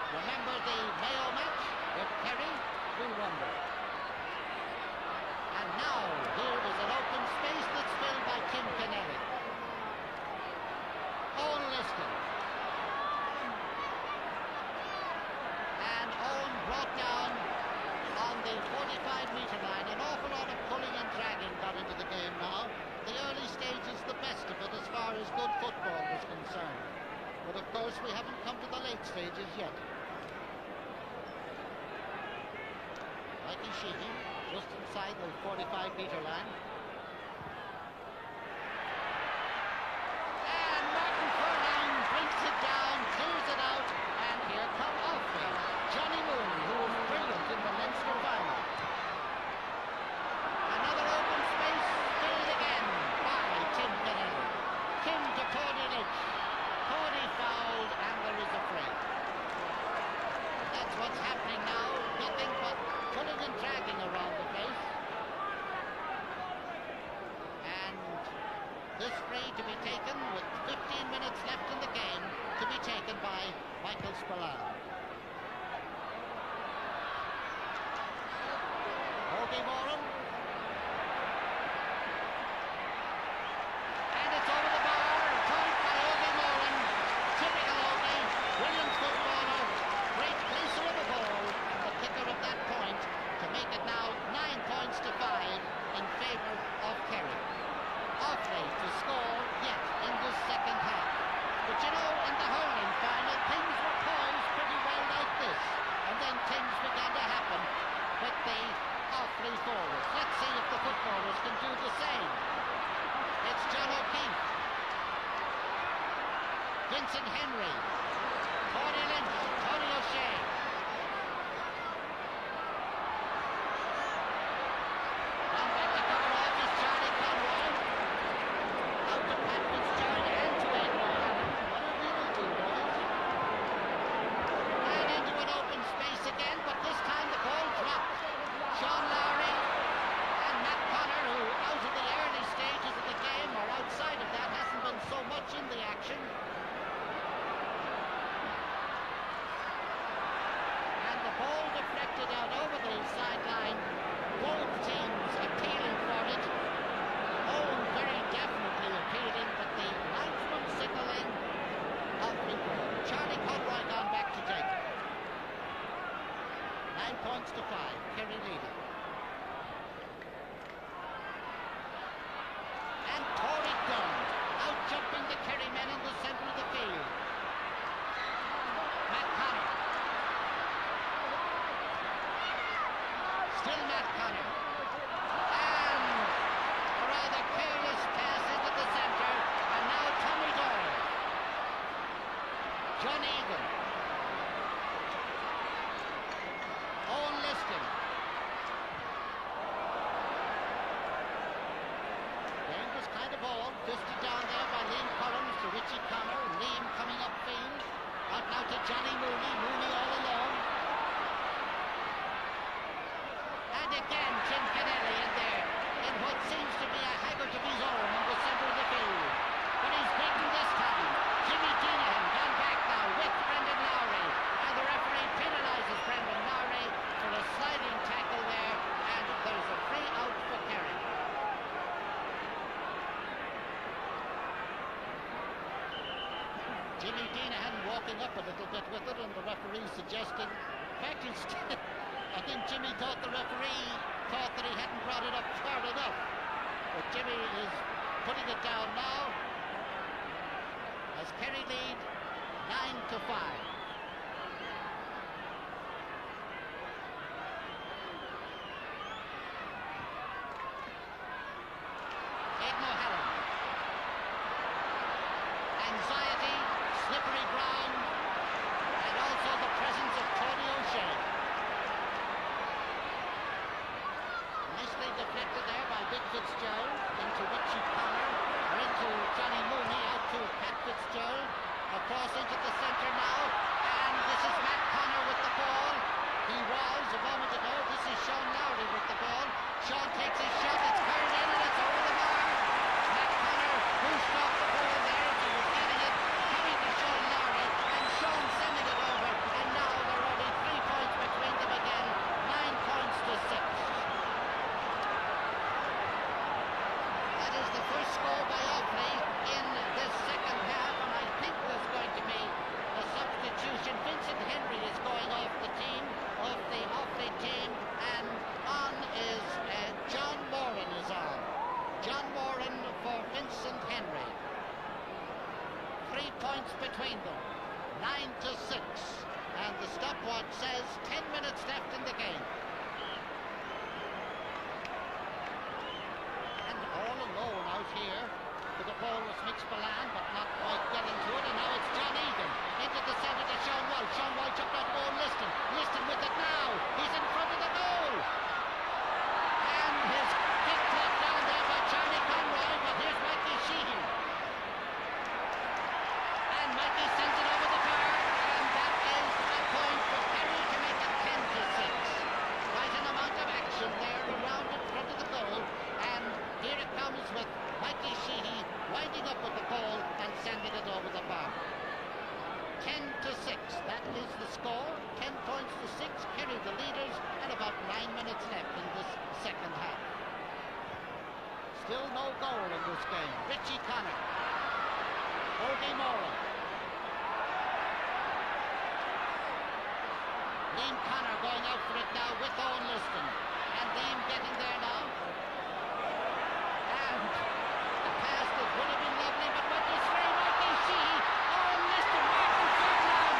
Remember the Mayo match with Kerry? 3-1. And now, here is an open space that's filled by Tim Kennelly. Owen Liston. And Owen brought down on the 45-metre line. An awful lot of pulling and dragging got into the game now. The early stage is the best of it as far as good football was concerned. But of course, we haven't come to the late stages yet. Mikey Sheehy, just inside the 45-metre line. And Martin Furlong brings it down, clears it out, and here come Offaly. Johnny Mooney, who was brilliant in the Leinster final. Another open space, filled again by Tim Kennelly. Tim to Tony Lynch. Tony fouled, and there is a free. That's what's happening now. Nothing but pulling and dragging around the place. And this free to be taken with 15 minutes left in the game, to be taken by Michael Spillane. Ogie Moran. And it's over the bar. Point by Ogie Moran. Typical Ogie. Brilliant footballer. Great placer of the ball. And the kicker of that point to make it now 9 points to 5 in favour of Kerry. Offaly to score yet in the second half. But you know, in the hurling final, things were poised pretty well like this. And then things began to happen with the Offaly forwards. Let's see if the footballers can do the same. It's John O'Keefe. Vincent Henry. Tony Lynch. Tony O'Shea. Down back to cover off is Charlie Conroy. Out to Pat Fitzgerald and to Edward Hannon. What are we going to do, boys? And into an open space again, but this time the ball dropped. Sean Lowry and Matt Connor, who out of the early stages of the game or outside of that hasn't been so much in the action. And the ball deflected out over the sideline. Both teams appealing for it. Owen very definitely appealing, but the linesman signalling off the ball. Charlie Conroy gone back to take it. 9 points to 5. Kerry leading. And Tory Dunn out jumping the Kerry men in the centre of the field. Matt Connor. Still Matt Connor. And a rather careless pass into the centre. And now Tommy Doyle. John Egan. Owen Liston. Dangerous kind of ball. Fisted down there by Liam Collins to Richie Connor. Liam coming upfield. Out now to Johnny Mooney. Mooney all alone. And again Tim Kennelly in there in what seems to be a haggard of his own in the centre of the field. But he's beaten this time. Jimmy Deenan gone back now with Brendan Lowry. And the referee penalises Brendan Lowry for a sliding tackle there. And there's a free out for Kerry. Jimmy Deenan walking up a little bit with it, and the referee suggesting. In fact, I think Jimmy thought the referee thought that he hadn't brought it up far enough. But Jimmy is putting it down now as Kerry lead 9 to 5. slippery ground, and also the presence of Tony O'Shea. Nicely deflected there by Big Fitzgerald into Richie Connor, or into Johnny Mooney, out to Pat Fitzgerald, across into the centre now, and this is Matt Connor with the ball. He was a moment ago. This is Sean Lowry with the ball. Sean takes his shot, it's carried in and it's over the bar. Matt Connor pushed off the ball there, he was getting it, coming to Sean Lowry, and Sean sending it over, and now there are only 3 points between them again, 9 points to 6. That is the first score by Offaly in this second half, and I think there's going to be a substitution. Vincent Henry is going off the team, of the Offaly team, and on is John Moran is on. John Moran for Vincent Henry. 3 points between them, 9 to 6, and the stopwatch says 10 minutes left in the game. And all alone out here, the ball was Mix Balan, but not quite getting to it, and now it's John Egan into the centre to Sean Walsh. Sean Walsh up down the goal, Liston with it now, he's in front of the goal, and his kick clocked down there by Charlie Conroy, but here's Mikey Sheehan, and Mikey sends it over the bar, and that is a point for Kerry to make it 10 to 6. Quite an amount of action there around in front of the goal, and here it comes with Mikey Sheehy winding up with the ball and sending it over the bar. 10 to 6, that is the score. 10 points to 6, Kerry the leaders, and about 9 minutes left in this second half. Still no goal in this game. Richie Connor, Ogie Moran, Liam Connor going out for it now with Owen Liston, and Liam getting there now. And the pass that would have been lovely, but what is free, Mikey Sheehy, Owen Liston, Martin Ferdinand,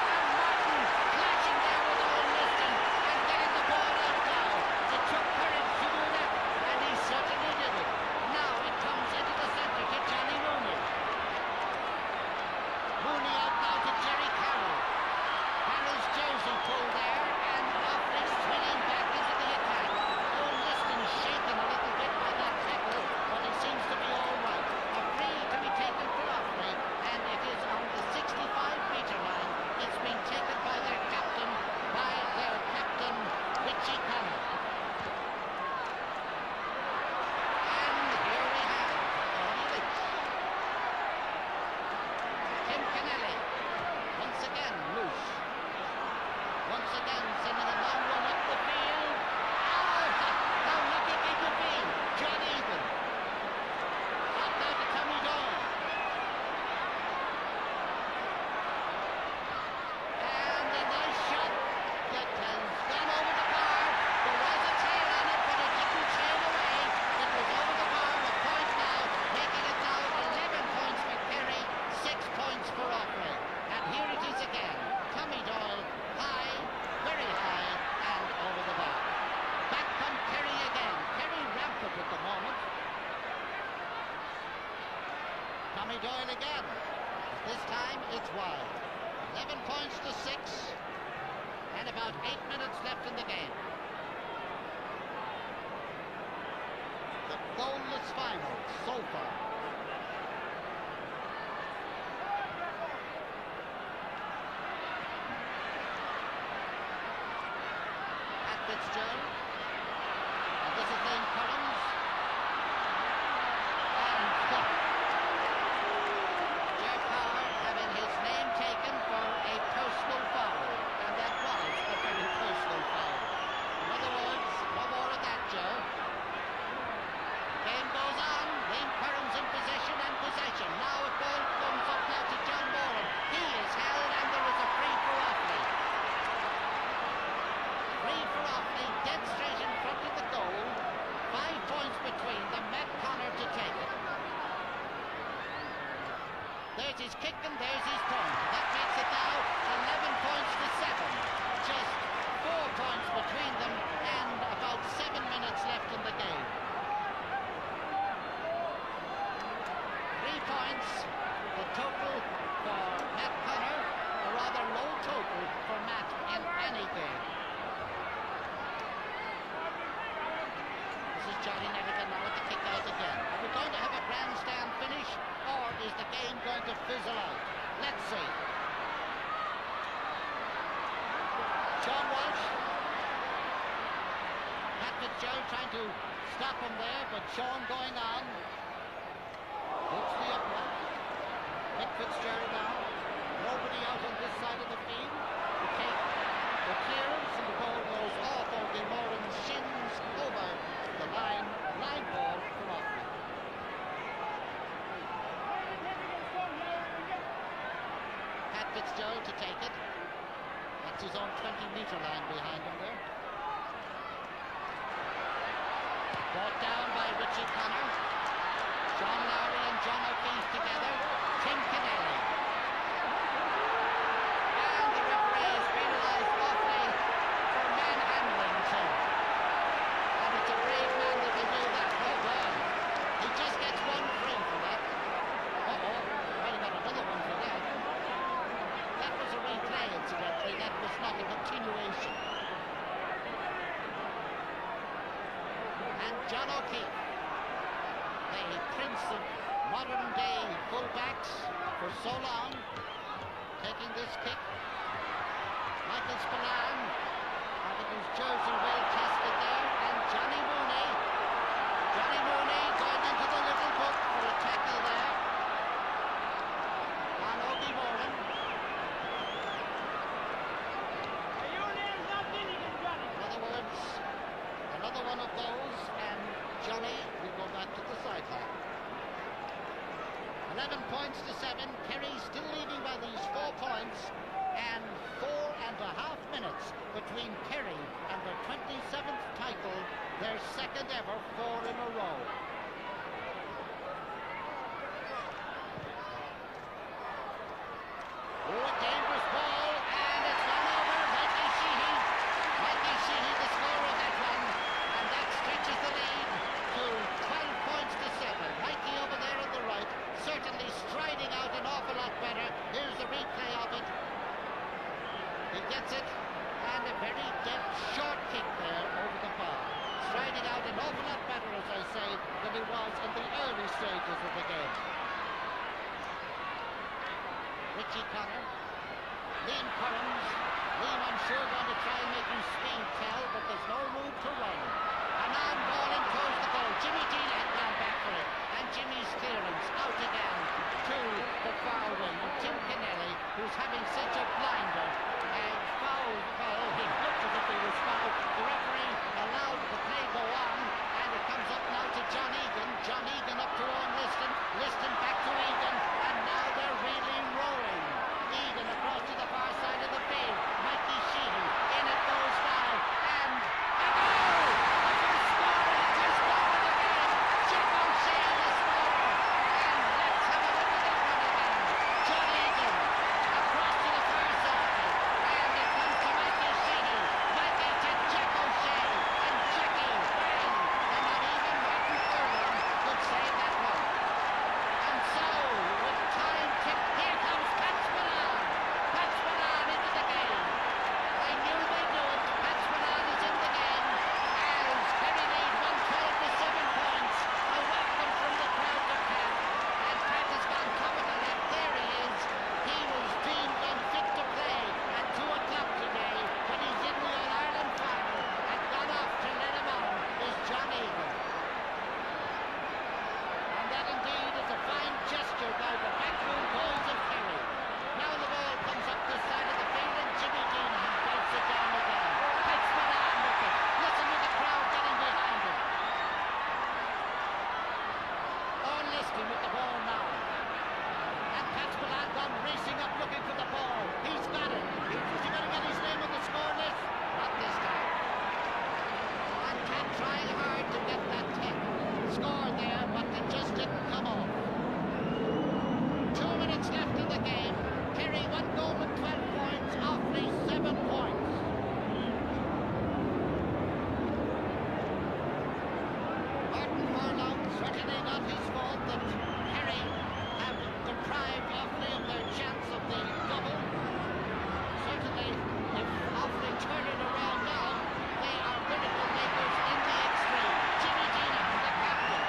and Martin flashing there with Owen Liston and getting the ball out now. It took courage to do that, and he certainly did it. Now it comes into the centre to Johnny Mooney. Mooney out now to Jerry Carroll. Carroll's jersey pulled there, and Offaly swinging back into the attack. Owen Liston shaken a little bit by that tackle, but he seems to be all right. A free to be taken for Offaly, and it is on the 65-metre line. It's been taken by their captain, Richie Connor. And here we have Orly Lynch. Tim Kennelly, once again loose. Once again sending a long one up the field. Oh, how lucky he could be. John Egan. Out now to Tommy Doyle. And a nice shot that has gone over the bar. There was a tail on it, but it didn't tail away. It was over the bar, a point now, making it now 11 points for Kerry, 6 points for Offaly. And here it is again. Tommy Doyle, high, very high, and over the bar. Back come Kerry again. Kerry rampant at the moment. Tommy Doyle again. This time it's wide. 11 points to 6, and about 8 minutes left in the game. The goalless final so far. Pat Fitzgerald, and this is Liam Collins, and Jer Power having his name taken for a personal foul, and that was a very personal foul. In other words, no more of that, Joe. Game goes on. Liam Curran's in possession and possession. Now a ball comes up now to John Moran. He is held, and there is a free for Offaly. Free for Offaly, dead straight in front of the goal. 5 points between them. Matt Connor to take it. There's his kick and there's his point. That makes it now 11 points to 7. Just 4 points between them, and about 7 minutes left in the game. 3 points, the total for game going to fizzle out? Let's see. Sean Walsh. Pat Fitzgerald trying to stop him there, but Sean going on. Hits the upright. Pat Fitzgerald now. Nobody out on this side of the field. The take the clearance and the ball goes off Ogie Moran's shins over the line. Line ball from Offaly. Pat Fitzgerald to take it. That's his own 20-metre line behind him there. Brought down by Richie Connor. John Lowry and John O'Keefe together. Tim Kennelly. And the referee has penalised Offaly for manhandling Tim. And it's a brave man that will do that. Oh well. He just gets one free for that. Uh-oh. Well, he got another one for that. That was a replay, incidentally. That was not a continuation. And John O'Keefe, the prince of modern-day fullbacks for so long, taking this kick. Michael Spillane having his jersey well tested there, and Johnny Mooney. Johnny Mooney going into the little book for a tackle there on Ogie Moran. In other words, another one of those, and Johnny will go back to the sideline. 11 points to 7. Kerry still leading by these 4 points, and 4.5 minutes between Kerry and their 27th title, their second ever 4 in a row. Oh, a dangerous ball, and it's gone over. Mikey Sheehy. Mikey Sheehy, the scorer of that one, and that stretches the lead to 12 points to 7. Mikey over there on the right, certainly striding out an awful lot better. Here's the replay of it. He gets it, and a very deft short kick there over the bar. Striding out an awful lot better, as I say, than he was in the early stages of the game. Richie Connor, Liam Currams. Liam, I'm sure, going to try and make his speed tell, but there's no room to run. And on ball and towards the goal. Jimmy Dean had gone back for it, and Jimmy's clearance out again to the far wing. And Tim Kennelly, who's having such a blinder, and foul. Well, he looked as if he was fouled. The referee allowed the play go on, and it comes up now to John Egan. John Egan up to Owen Liston. Liston back to Egan, and now they're really rolling. Egan across to the far side of the field. Mikey Sheehy, in it goes now, and a goal! The first score, and the first goal of the game. Jack O'Shea, the scorer, and let's have a look at that one again. John Egan across to the far side, and it comes to Mikey Sheehy. Mikey to Jack O'Shea, and Jackie, well, and not even Martin Furlong could save that one. And so, with time ticked, here comes Pat Spillane. Pat Spillane into the game. I knew they'd do it. Pat Spillane is in the game as Kerry lead 112 to 7 points. A welcome from the crowd to Pat. And Pat has gone top of the lap. There he is. He was deemed unfit to play at 2 o'clock today when he's in the All-Ireland final, and gone off to let him on is John Egan. And that indeed is a fine gesture by the backroom boys of Kerry. Now the ball comes up this side of the field, and Jimmy Dean belts it down again. Pat Spillane with it. Listen to the crowd getting behind him. Owen Liston with the ball now. And Pat Spillane gone racing up looking for the ball. He's got it. Is he going to get his name on the score list? Not this time. And Pat trying hard to get that score there, but it just didn't come off. 2 minutes left in the game. Kerry 1 goal and 12 points. Offaly 7 points. Martin Furlong, certainly not his fault that Kerry have deprived Offaly of their chance of the double. Certainly, if Offaly turn it around now, they are miracle makers in the extreme. Jimmy Dean, the captain,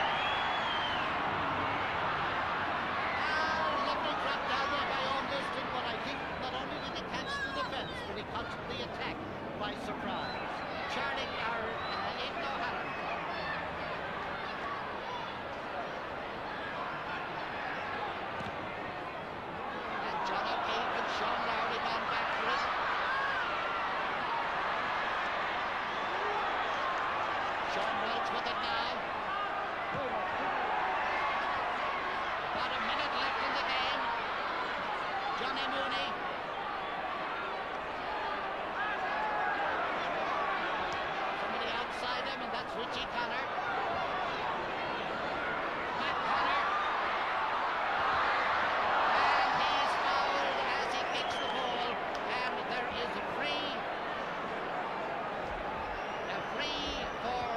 Mooney. Somebody outside him, and that's Richie Connor. Matt Connor. And he's fouled as he kicks the ball, and there is a free. A free for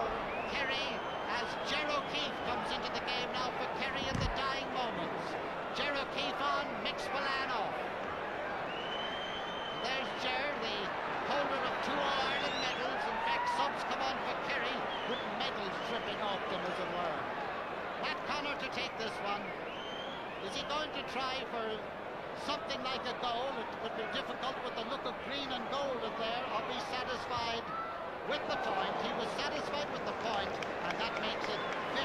Kerry as Ger O'Keefe comes into the game now for Kerry in the dying moments. Ger O'Keefe on, Mick Spillane off. There's Ger, the holder of 2 All-Ireland medals. In fact, subs come on for Kerry with medals dripping off them, as it were. Matt Connor to take this one. Is he going to try for something like a goal? It would be difficult with the look of green and gold in there, or be satisfied with the point. He was satisfied with the point, and that makes it 15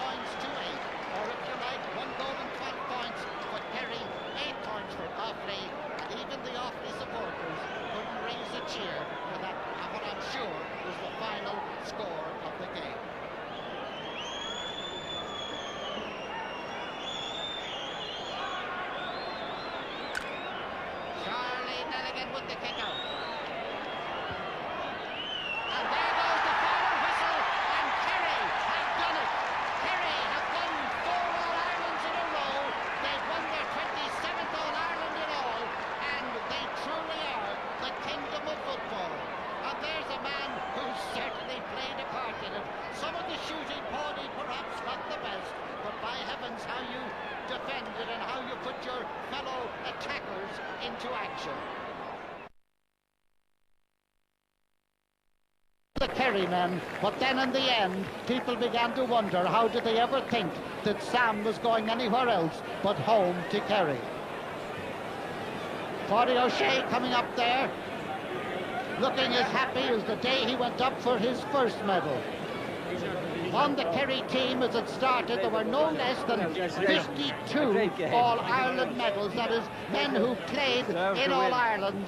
points to 8. Or if you like, 1 goal and 12 points for Kerry, 8 points for Offaly, and even the Offaly supporters couldn't raise a cheer for that, what I'm sure was the final score of the game. Charlie Nelligan with the kick out. And there goes the final whistle, and Kerry have done it. Kerry have won 4 All-Irelands in a row. They've won their 27th All-Ireland in all, and they truly are the kingdom of football. And there's a man who certainly played a part in it. Some of the shooting, Paudie, perhaps not the best, but by heavens, how you defended and how you put your fellow attackers into action. The Kerry men, but then in the end, people began to wonder how did they ever think that Sam was going anywhere else but home to Kerry. Paudie O'Shea coming up there, looking as happy as the day he went up for his first medal. On the Kerry team as it started, there were no less than 52 All-Ireland medals, that is, men who played in All-Ireland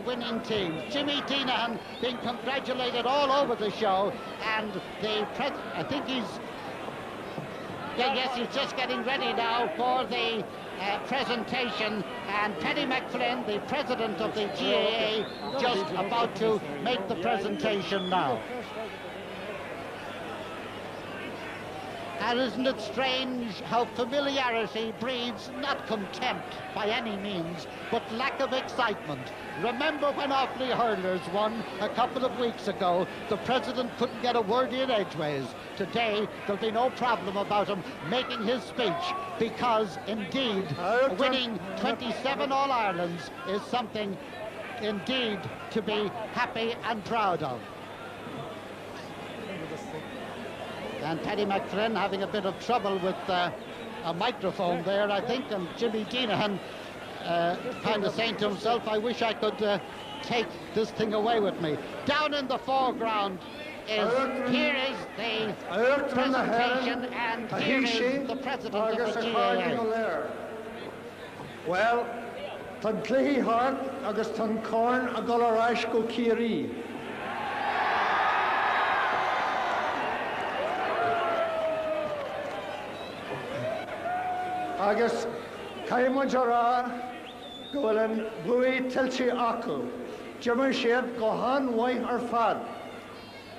winning teams. Jimmy Deenahan being congratulated all over the show, and I think he's just getting ready now for the presentation, and Paddy McFlynn, the president of the GAA, just about to make the presentation now. And isn't it strange how familiarity breeds not contempt by any means, but lack of excitement? Remember when Offaly hurlers won a couple of weeks ago, the president couldn't get a word in edgeways. Today, there'll be no problem about him making his speech, because indeed, winning 27 All-Irelands is something indeed to be happy and proud of. And Paddy McFlynn having a bit of trouble with a microphone there, I think, and Jimmy Deenahan kind of saying to himself, I wish I could take this thing away with me. Down in the foreground here is the presentation, and here is the president of the GAA. Well, tan cluichí hart agus tan corn a golaraish go Kerry. Agus caiimid ará go bhfuil an buí tiltí acu, Jimar siad go han waith ar fad.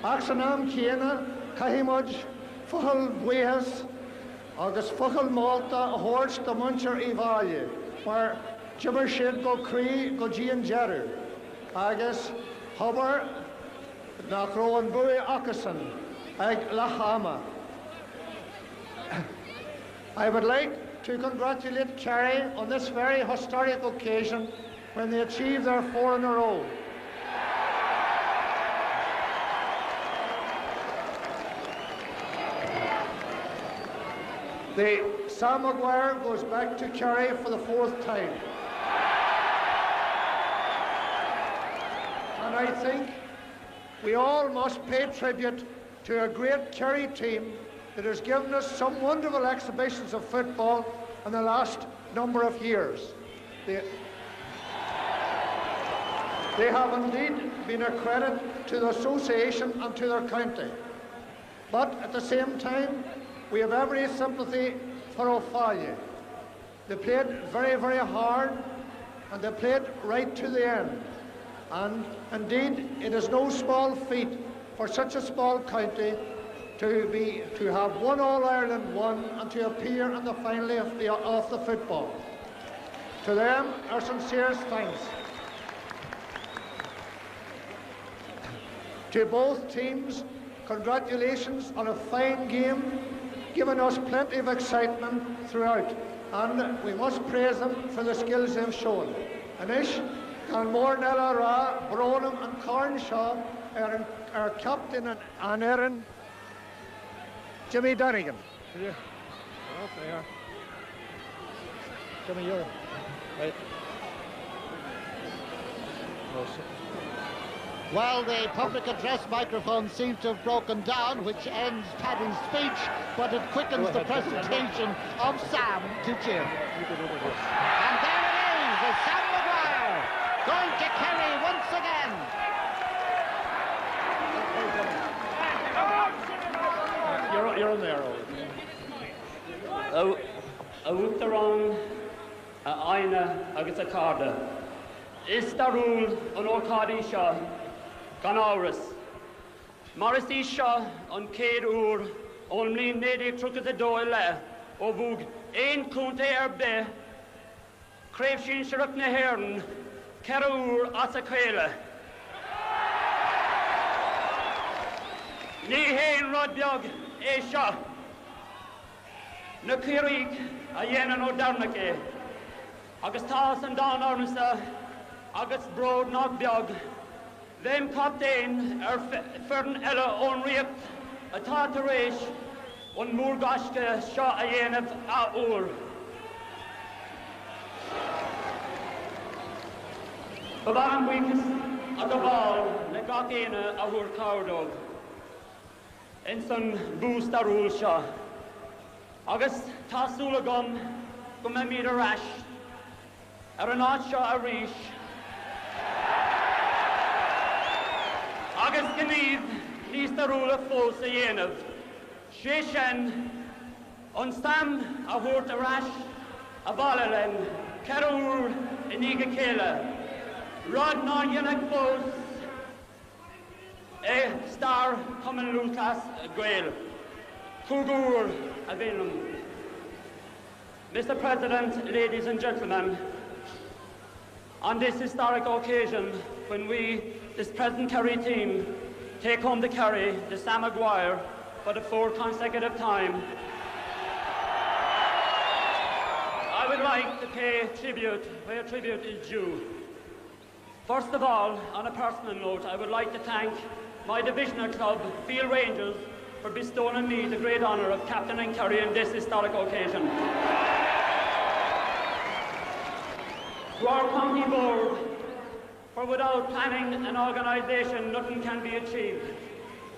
Ach san am céanna caiimid fuchal buíhas agus fuchal Malta a hort do muntar Iváile, mar Jimar siad go crí go Gian Jerry. Agus hubar nach ró an buí acasan ag Lachama. I would like to congratulate Kerry on this very historic occasion when they achieved their 4 in a row. The Sam Maguire goes back to Kerry for the 4th time. And I think we all must pay tribute to a great Kerry team that has given us some wonderful exhibitions of football in the last number of years. They have indeed been a credit to the association and to their county. But at the same time, we have every sympathy for Offaly. They played very, very hard, and they played right to the end. And indeed, it is no small feat for such a small county to have won All-Ireland 1 and to appear in the final of the football. To them, our sincerest thanks. To both teams, congratulations on a fine game, giving us plenty of excitement throughout, and we must praise them for the skills they've shown. Anish, and more Nella Ra, Bronham and Cornshaw, our captain and Erin, Jimmy Dunnigan. Jimmy, you're right. Well, the public address microphone seems to have broken down, which ends Paddy's speech, but it quickens the presentation of Sam to Jim. And there it is, it's Sam Maguire going to Kerry once again. You're in there, Owen. Uachtarán aine agus a carda. Is darúl an orcádaí seo gan áras. Maris í seo an céad úr ón mlíon 1932 le ó bhúg éon cúnta ar be, craobh sin sireach na hÉireann ceithre úr as a chéile. Ní héon rud beag é seo. Na Kerry a dhéanaan ó darnach é, agus tá san dá ormsa agus bród nach beag. Bheim captain fearn eile ón riocht atá tar éis ón múrgasce seo a dhéanamh a úr. Ba bhean buchas a go bháil le gach éine a bhuair cárdóg in san bús darúil seo. Agus tásúla gom go mé míad arás ar an áit seo a ríis. Agus gníomh níos darúla fós a dhéanamh. Sé sin an stam a bhuairt arás a bhaile len ceithre úr in íge céile. Rud ná dhéanamh fós é star cumann lúthas gael. Cúgúr a bhéanam. Mr. President, ladies and gentlemen, on this historic occasion, when we, this present Kerry team, take home the Kerry, the Sam Maguire, for the 4th consecutive time, I would like to pay tribute where tribute is due. First of all, on a personal note, I would like to thank my divisional club, Field Rangers, for bestowing on me the great honour of captaining Kerry on this historic occasion. To our county board, for without planning and organisation, nothing can be achieved.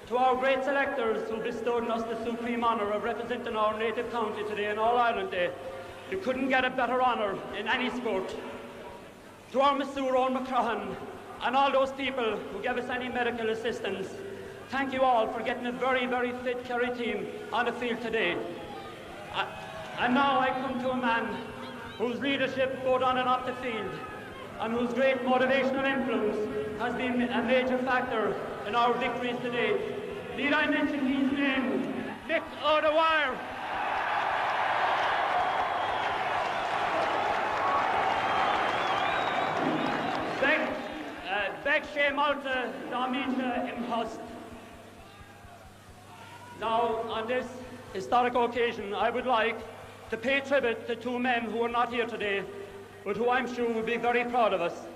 To our great selectors who bestowed on us the supreme honour of representing our native county today in All-Ireland Day, you couldn't get a better honour in any sport. To our Masoor Owen McCrahan and all those people who gave us any medical assistance, thank you all for getting a very, very fit Kerry team on the field today. And now I come to a man whose leadership both on and off the field and whose great motivational influence has been a major factor in our victories today. Need I mention his name? Nick O'Dwyer. Beg sé Malta Dámíte Impost. Now, on this historic occasion, I would like to pay tribute to two men who are not here today, but who I'm sure will be very proud of us.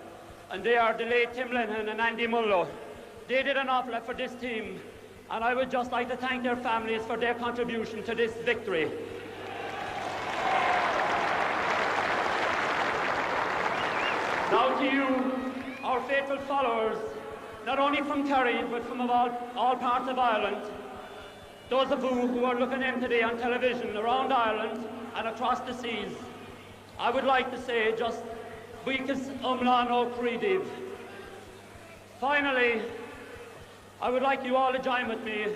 And they are the late Tim Lennon and Andy Mullo. They did an awful lot for this team, and I would just like to thank their families for their contribution to this victory. Now to you, our faithful followers, not only from Kerry, but from all parts of Ireland, those of you who are looking in today on television around Ireland and across the seas, I would like to say just Buchas Umlan ó Creediv. Finally, I would like you all to join with me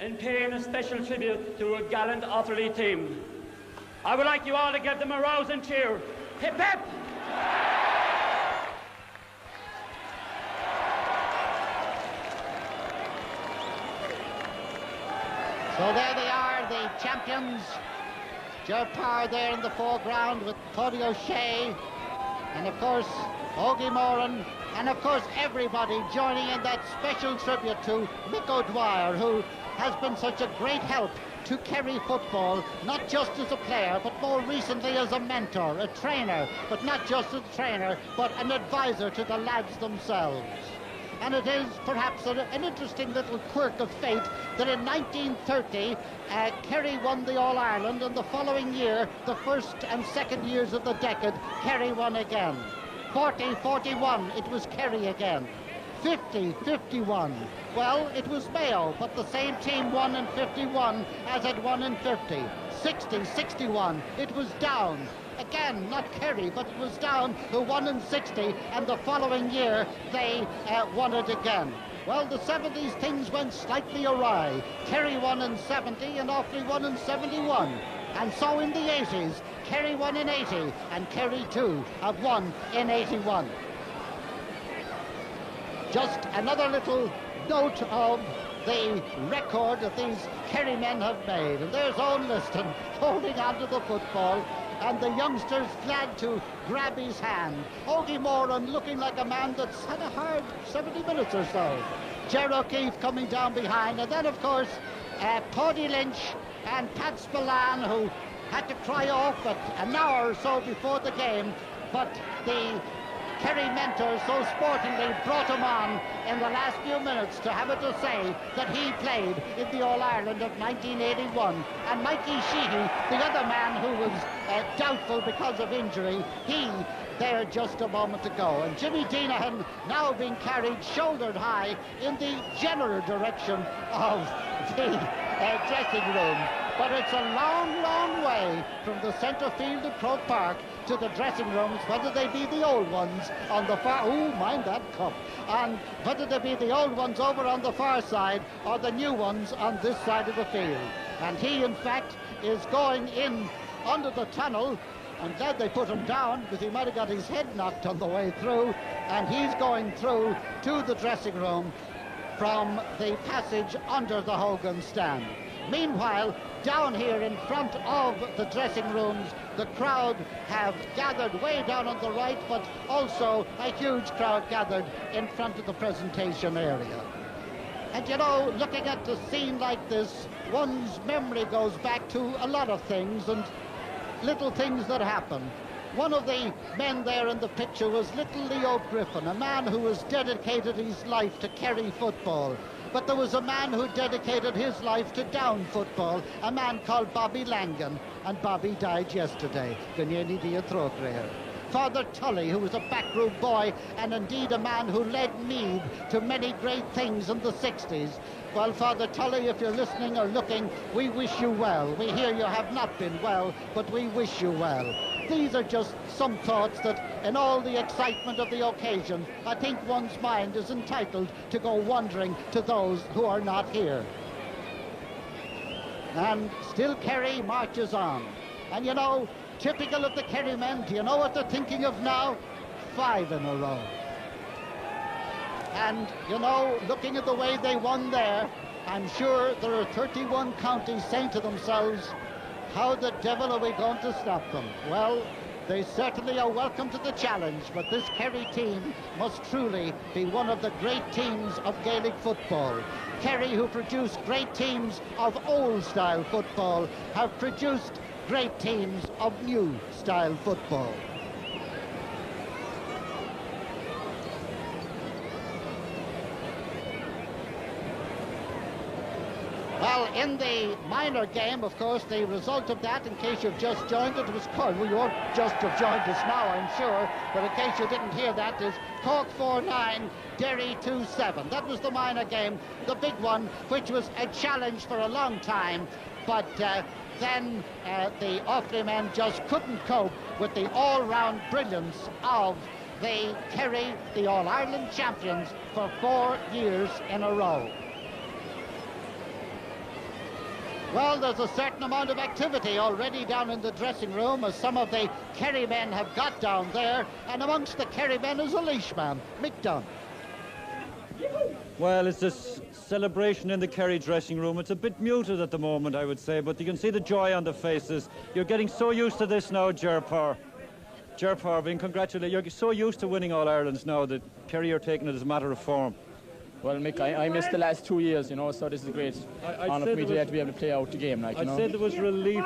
in paying a special tribute to a gallant Offaly team. I would like you all to give them a rousing cheer. Hip hip! So there they are, the champions. Ger Parr there in the foreground with Tony O'Shea, and of course Ogie Moran, and of course everybody joining in that special tribute to Mick O'Dwyer, who has been such a great help to Kerry football, not just as a player, but more recently as a mentor, a trainer, but not just as a trainer, but an advisor to the lads themselves. And it is perhaps an interesting little quirk of fate that in 1930, Kerry won the All-Ireland, and the following year, the first and second years of the decade, Kerry won again. 40-41, it was Kerry again. 50-51, well, it was Mayo, but the same team won in 51 as had won in 50. 60-61, it was Down. Again, not Kerry, but it was Down who won in 60, and the following year they won it again. Well, the 70s things went slightly awry. Kerry won in 70 and Offaly won in 71. And so in the 80s, Kerry won in 80, and Kerry too have won in 81. Just another little note of the record that these Kerry men have made. And there's Owen Liston holding onto the football, and the youngsters glad to grab his hand. Ogie Moran looking like a man that's had a hard 70 minutes or so. Ger O'Keefe coming down behind, and then of course Paddy Lynch and Pat Spillane, who had to cry off at an hour or so before the game, but the Kerry mentors so sportingly brought him on in the last few minutes to have it to say that he played in the All-Ireland of 1981. And Mikey Sheehy, the other man who was doubtful because of injury, he there just a moment ago. And Jimmy Deanahan now being carried shouldered high in the general direction of the dressing room. But it's a long, long way from the centre field of Croke Park to the dressing rooms, whether they be the old ones on the far... Oh, mind that cup. And whether they be the old ones over on the far side or the new ones on this side of the field. And he, in fact, is going in under the tunnel. I'm glad they put him down, because he might have got his head knocked on the way through. And he's going through to the dressing room from the passage under the Hogan stand. Meanwhile, down here in front of the dressing rooms, the crowd have gathered way down on the right, but also a huge crowd gathered in front of the presentation area. And you know, looking at a scene like this, one's memory goes back to a lot of things and little things that happen. One of the men there in the picture was little Leo Griffin, a man who has dedicated his life to Kerry football. But there was a man who dedicated his life to Down football, a man called Bobby Langan, and Bobby died yesterday. Father Tully, who was a backroom boy and indeed a man who led Meath to many great things in the 60s. Well, Father Tully, if you're listening or looking, we wish you well. We hear you have not been well, but we wish you well. These are just some thoughts that, in all the excitement of the occasion, I think one's mind is entitled to go wandering to those who are not here. And still Kerry marches on. And you know, typical of the Kerry men, do you know what they're thinking of now? 5 in a row. And, you know, looking at the way they won there, I'm sure there are 31 counties saying to themselves, how the devil are we going to stop them? Well, they certainly are welcome to the challenge, but this Kerry team must truly be one of the great teams of Gaelic football. Kerry, who produced great teams of old-style football, have produced great teams of new-style football. Well, in the minor game, of course, the result of that, in case you've just joined it, was Cork. Well, you won't just have joined us now, I'm sure, but in case you didn't hear that, is Cork 4-9, Derry 2-7. That was the minor game, the big one, which was a challenge for a long time, but then the Offaly men just couldn't cope with the all-round brilliance of the Kerry, the All-Ireland champions, for 4 years in a row. Well, there's a certain amount of activity already down in the dressing room as some of the Kerry men have got down there, and amongst the Kerry men is a leash man, Mick Dunn. Well, it's this celebration in the Kerry dressing room. It's a bit muted at the moment, I would say, but you can see the joy on the faces. You're getting so used to this now, Ger being congratulated. You're so used to winning All-Irelands now that Kerry are taking it as a matter of form. Well, Mick, I missed the last 2 years, you know, so this is a great honour for me today to be able to play out the game. Like, I'd say there was relief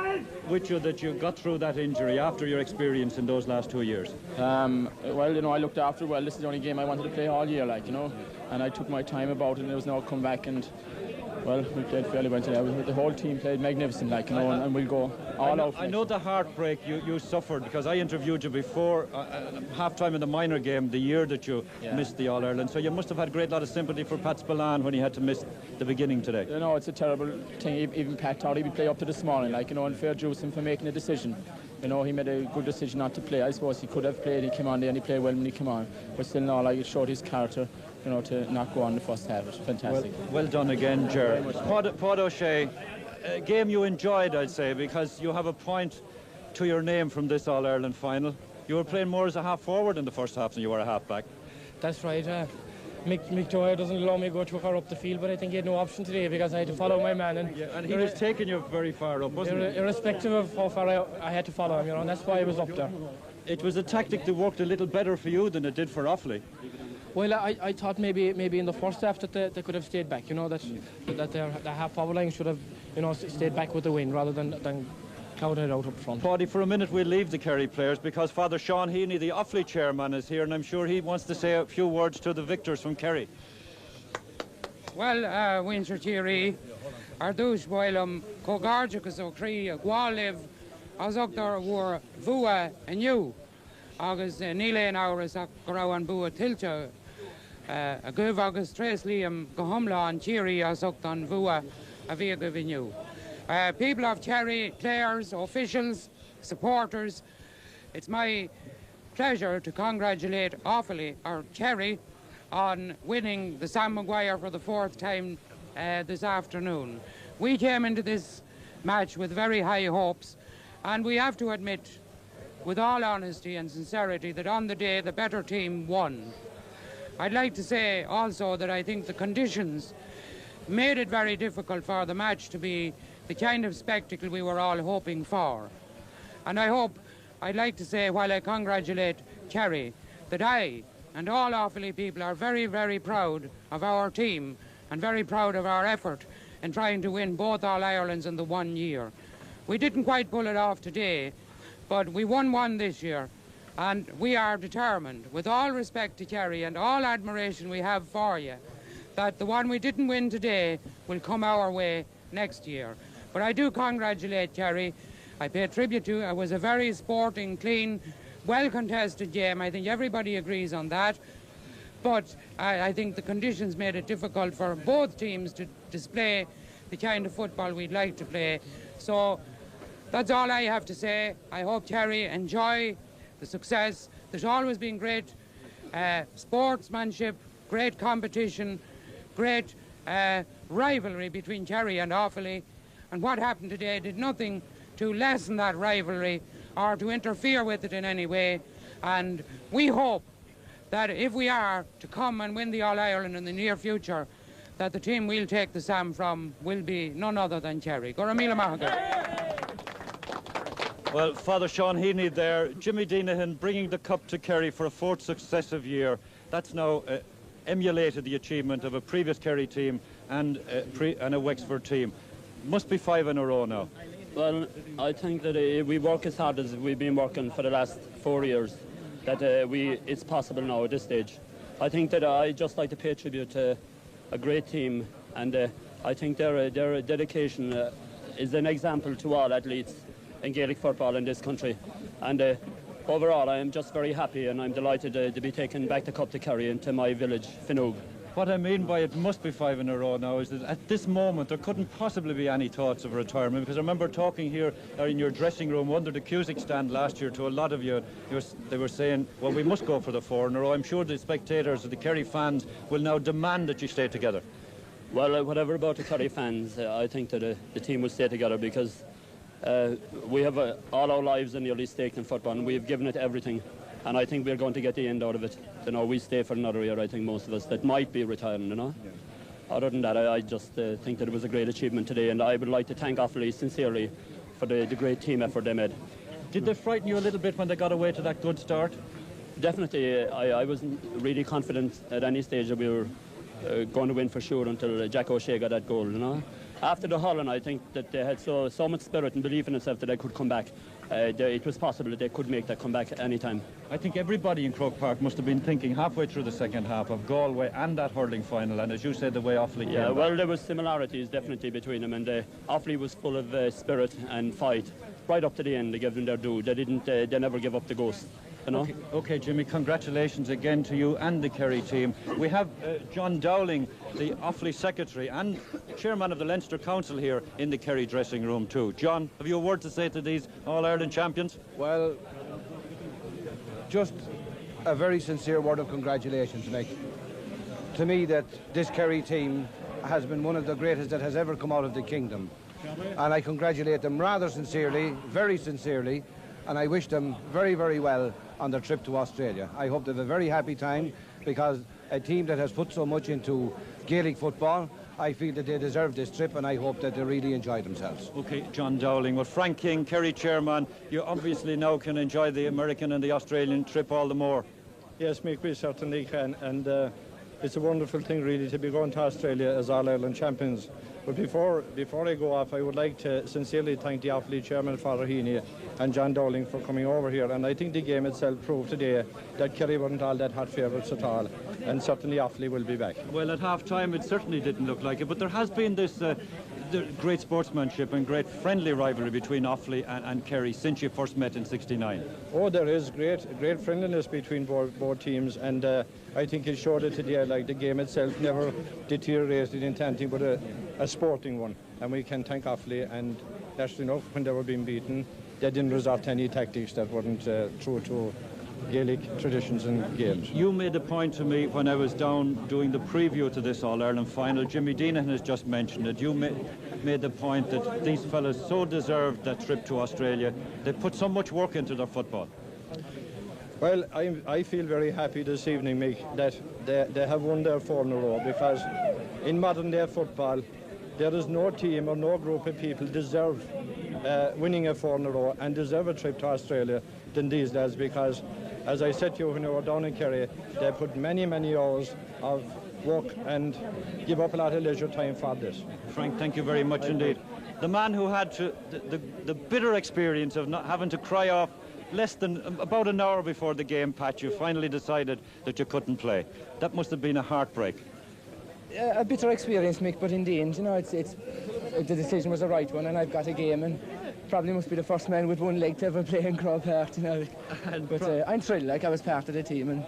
with you that you got through that injury after your experience in those last 2 years. Well, you know, I looked after, well, this is the only game I wanted to play all year, like, you know, and I took my time about it, and there was no comeback, and, well, we played fairly well today. The whole team played magnificent, like, you know, and we'll go all out. I know the heartbreak you suffered, because I interviewed you before half-time in the minor game, the year that you missed the All-Ireland, so you must have had a great lot of sympathy for Pat Spillane when he had to miss the beginning today. You know, it's a terrible thing. Even Pat thought he'd play up to this morning, like, you know, and fair juice him for making a decision. You know, he made a good decision not to play. I suppose he could have played, he came on there and he played well when he came on, but still, no, like, it showed his character, you know, to not go on the first half. It's fantastic. Well done again, Ger. Pod O'Shea, a game you enjoyed, I'd say, because you have a point to your name from this All-Ireland final. You were playing more as a half-forward in the first half than you were a half-back. That's right. Mick Joy doesn't allow me to go too far up the field, but I think he had no option today because I had to follow my man. And he was taking you very far up, wasn't he? Irrespective of how far I had to follow him, you know, and that's why I was up there. It was a tactic that worked a little better for you than it did for Offaly. Well, I thought maybe in the first half that they could have stayed back, you know, that their half-forward line should have, you know, stayed back with the win rather than clouded out up front. Paddy, for a minute we'll leave the Kerry players because Father Sean Heaney, the Offaly chairman, is here, and I'm sure he wants to say a few words to the victors from Kerry. Well, Winter Thierry, Ardouche Boilum, Cogarjacus O'Cree, Gualiv, Azogdar War, Vua, and you. August Nile and Auris Akarawan Bua Tilcha, a Guv August Trace Liam, Gahumla and Thierry Azogdan Vua, a Vigavinu. People of Kerry, players, officials, supporters, it's my pleasure to congratulate Offaly, or Kerry, on winning the Sam Maguire for the 4th time this afternoon. We came into this match with very high hopes, and we have to admit, with all honesty and sincerity, that on the day the better team won. I'd like to say also that I think the conditions made it very difficult for the match to be the kind of spectacle we were all hoping for. And I'd like to say, while I congratulate Kerry, that I and all Offaly people are very, very proud of our team and very proud of our effort in trying to win both All-Irelands in the 1 year. We didn't quite pull it off today, but we won one this year, and we are determined, with all respect to Kerry and all admiration we have for you, that the one we didn't win today will come our way next year. But I do congratulate Kerry. I pay tribute to it. It was a very sporting, clean, well-contested game. I think everybody agrees on that. But I think the conditions made it difficult for both teams to display the kind of football we'd like to play. So that's all I have to say. I hope Kerry enjoy the success. There's always been great sportsmanship, great competition, great rivalry between Kerry and Offaly. And what happened today did nothing to lessen that rivalry or to interfere with it in any way. And we hope that if we are to come and win the All-Ireland in the near future, that the team we'll take the Sam from will be none other than Kerry. Goramila Mahaga. Well, Father Sean Heaney there, Jimmy Deenahan bringing the cup to Kerry for a 4th successive year. That's now emulated the achievement of a previous Kerry team and a Wexford team. Must be 5 in a row now. Well, I think that we work as hard as we've been working for the last 4 years, that it's possible now at this stage. I think that I just like to pay tribute to a great team, and I think their dedication is an example to all athletes in Gaelic football in this country. And overall, I am just very happy, and I'm delighted to be taking back the cup to Kerry into my village, Finnog. What I mean by it must be 5 in a row now is that at this moment there couldn't possibly be any thoughts of retirement, because I remember talking here in your dressing room under the Cusick stand last year to a lot of you. They were saying, well, we must go for the 4 in a row. I'm sure the spectators or the Kerry fans will now demand that you stay together. Well, whatever about the Kerry fans, I think that the team will stay together because we have all our lives are nearly staked in football, and we've given it everything. And I think we're going to get the end out of it. You know, we stay for another year, I think, most of us that might be retiring, you know. Yeah. Other than that, I just think that it was a great achievement today, and I would like to thank Offaly sincerely for the great team effort they made. Did they frighten you a little bit when they got away to that good start? Definitely. I wasn't really confident at any stage that we were going to win for sure until Jack O'Shea got that goal, you know. After the Holland, I think that they had so much spirit and belief in themselves that they could come back. It was possible that they could make that comeback at any time. I think everybody in Croke Park must have been thinking halfway through the second half of Galway and that hurling final, and as you said, the way Offaly came back. Well, there was similarities definitely between them, and Offaly was full of spirit and fight right up to the end. They gave them their due. They never give up the ghost. You know? Okay, Jimmy, congratulations again to you and the Kerry team. We have John Dowling, the Offaly secretary and chairman of the Leinster Council here in the Kerry dressing room too. John, have you a word to say to these All-Ireland champions? Well, just a very sincere word of congratulations, Mick. To me, that this Kerry team has been one of the greatest that has ever come out of the kingdom. And I congratulate them rather sincerely, very sincerely, and I wish them very, very well on their trip to Australia. I hope they have a very happy time, because a team that has put so much into Gaelic football, I feel that they deserve this trip, and I hope that they really enjoy themselves. Okay, John Dowling. Well, Frank King, Kerry chairman, you obviously now can enjoy the American and the Australian trip all the more. Yes, Mick, we certainly can, and it's a wonderful thing really to be going to Australia as All-Ireland champions. But before I go off, I would like to sincerely thank the Offaly chairman, Father Heaney, and John Dowling for coming over here. And I think the game itself proved today that Kerry weren't all that hot favourites at all, and certainly Offaly will be back. Well, at half-time it certainly didn't look like it, but there has been this great sportsmanship and great friendly rivalry between Offaly and Kerry since you first met in '69. Oh, there is great friendliness between both teams, and I think it showed it today. Like, the game itself never deteriorated into anything but a sporting one, and we can thank Offaly. And actually, when they were being beaten, they didn't resort to any tactics that weren't true to Gaelic traditions and games. You made a point to me when I was down doing the preview to this All-Ireland final. Jimmy Deenan has just mentioned it. You made the point that these fellas so deserved that trip to Australia. They put so much work into their football. Well, I feel very happy this evening, Mick, that they have won their 4 in a row, because in modern day football, there is no team or no group of people deserve winning a 4 in a row and deserve a trip to Australia than these lads, because, as I said to you when you were down in Kerry, they put many, many hours of work and give up a lot of leisure time for this. Frank, thank you very much indeed. The man who had the bitter experience of not having to cry off less than about an hour before the game, Pat, you finally decided that you couldn't play. That must have been a heartbreak. A bitter experience, Mick, but in the end, you know, the decision was the right one, and I've got a game, and probably must be the first man with one leg to ever play in Croke Park, you know. But I'm thrilled, like I was part of the team, and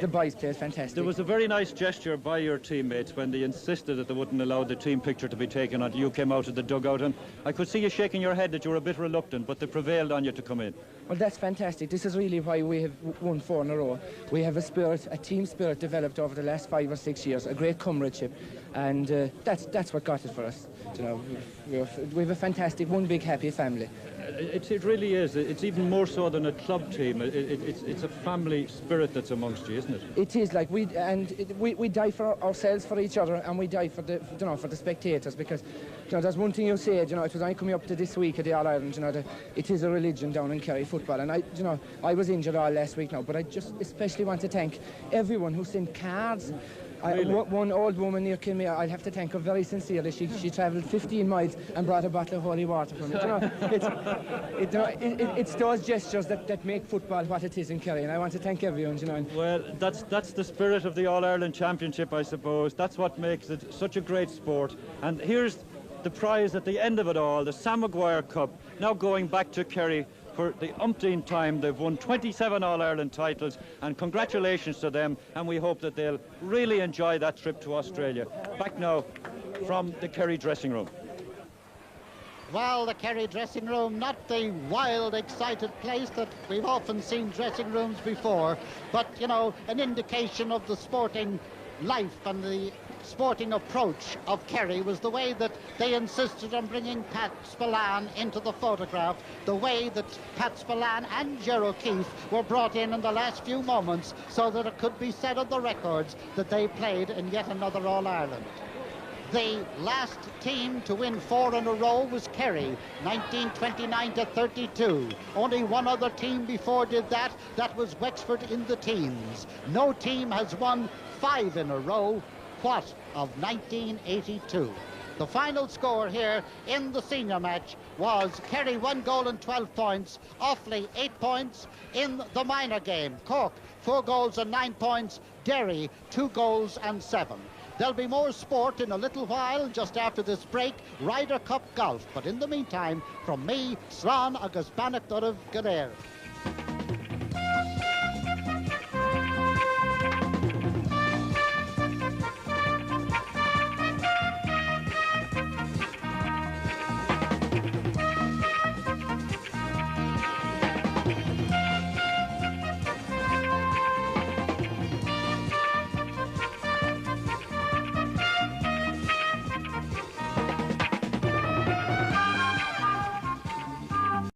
the boys played fantastic. There was a very nice gesture by your teammates when they insisted that they wouldn't allow the team picture to be taken until you came out of the dugout, and I could see you shaking your head that you were a bit reluctant, but they prevailed on you to come in. Well, that's fantastic. This is really why we have won 4 in a row. We have a team spirit developed over the last 5 or 6 years, a great comradeship, and that's what got it for us. You know, we have a fantastic, one big happy family. It really is. It's even more so than a club team. It's a family spirit that's amongst you, isn't it? It is. Like we die for ourselves, for each other, and we die for the for the spectators, because there's one thing you said. It was only coming up to this week at the All Ireland. It is a religion down in Kerry football, and I was injured all last week now, but I just especially want to thank everyone who sent cards. Really? One old woman near Kilmere, I'll have to thank her very sincerely. She travelled 15 miles and brought a bottle of holy water for me. It's those gestures that make football what it is in Kerry, and I want to thank everyone. Well, that's the spirit of the All-Ireland Championship, I suppose. That's what makes it such a great sport. And here's the prize at the end of it all, the Sam Maguire Cup, now going back to Kerry. For the umpteenth time, they've won 27 All-Ireland titles, and congratulations to them, and we hope that they'll really enjoy that trip to Australia. Back now from the Kerry dressing room. Well, the Kerry dressing room, not the wild, excited place that we've often seen dressing rooms before, but, an indication of the sporting life and the sporting approach of Kerry was the way that they insisted on bringing Pat Spillane into the photograph, the way that Pat Spillane and Ger O'Keefe were brought in the last few moments so that it could be said on the records that they played in yet another All-Ireland. The last team to win 4 in a row was Kerry, 1929-32. Only one other team before did that. That was Wexford in the teens. No team has won 5 in a row. What of 1982? The final score here in the senior match was Kerry 1 goal and 12 points, Offaly 8 points. In the minor game, Cork 4 goals and 9 points, Derry 2 goals and 7. There'll be more sport in a little while, just after this break, Ryder Cup golf. But in the meantime, from me, Slán agus Banach Dorf Gader.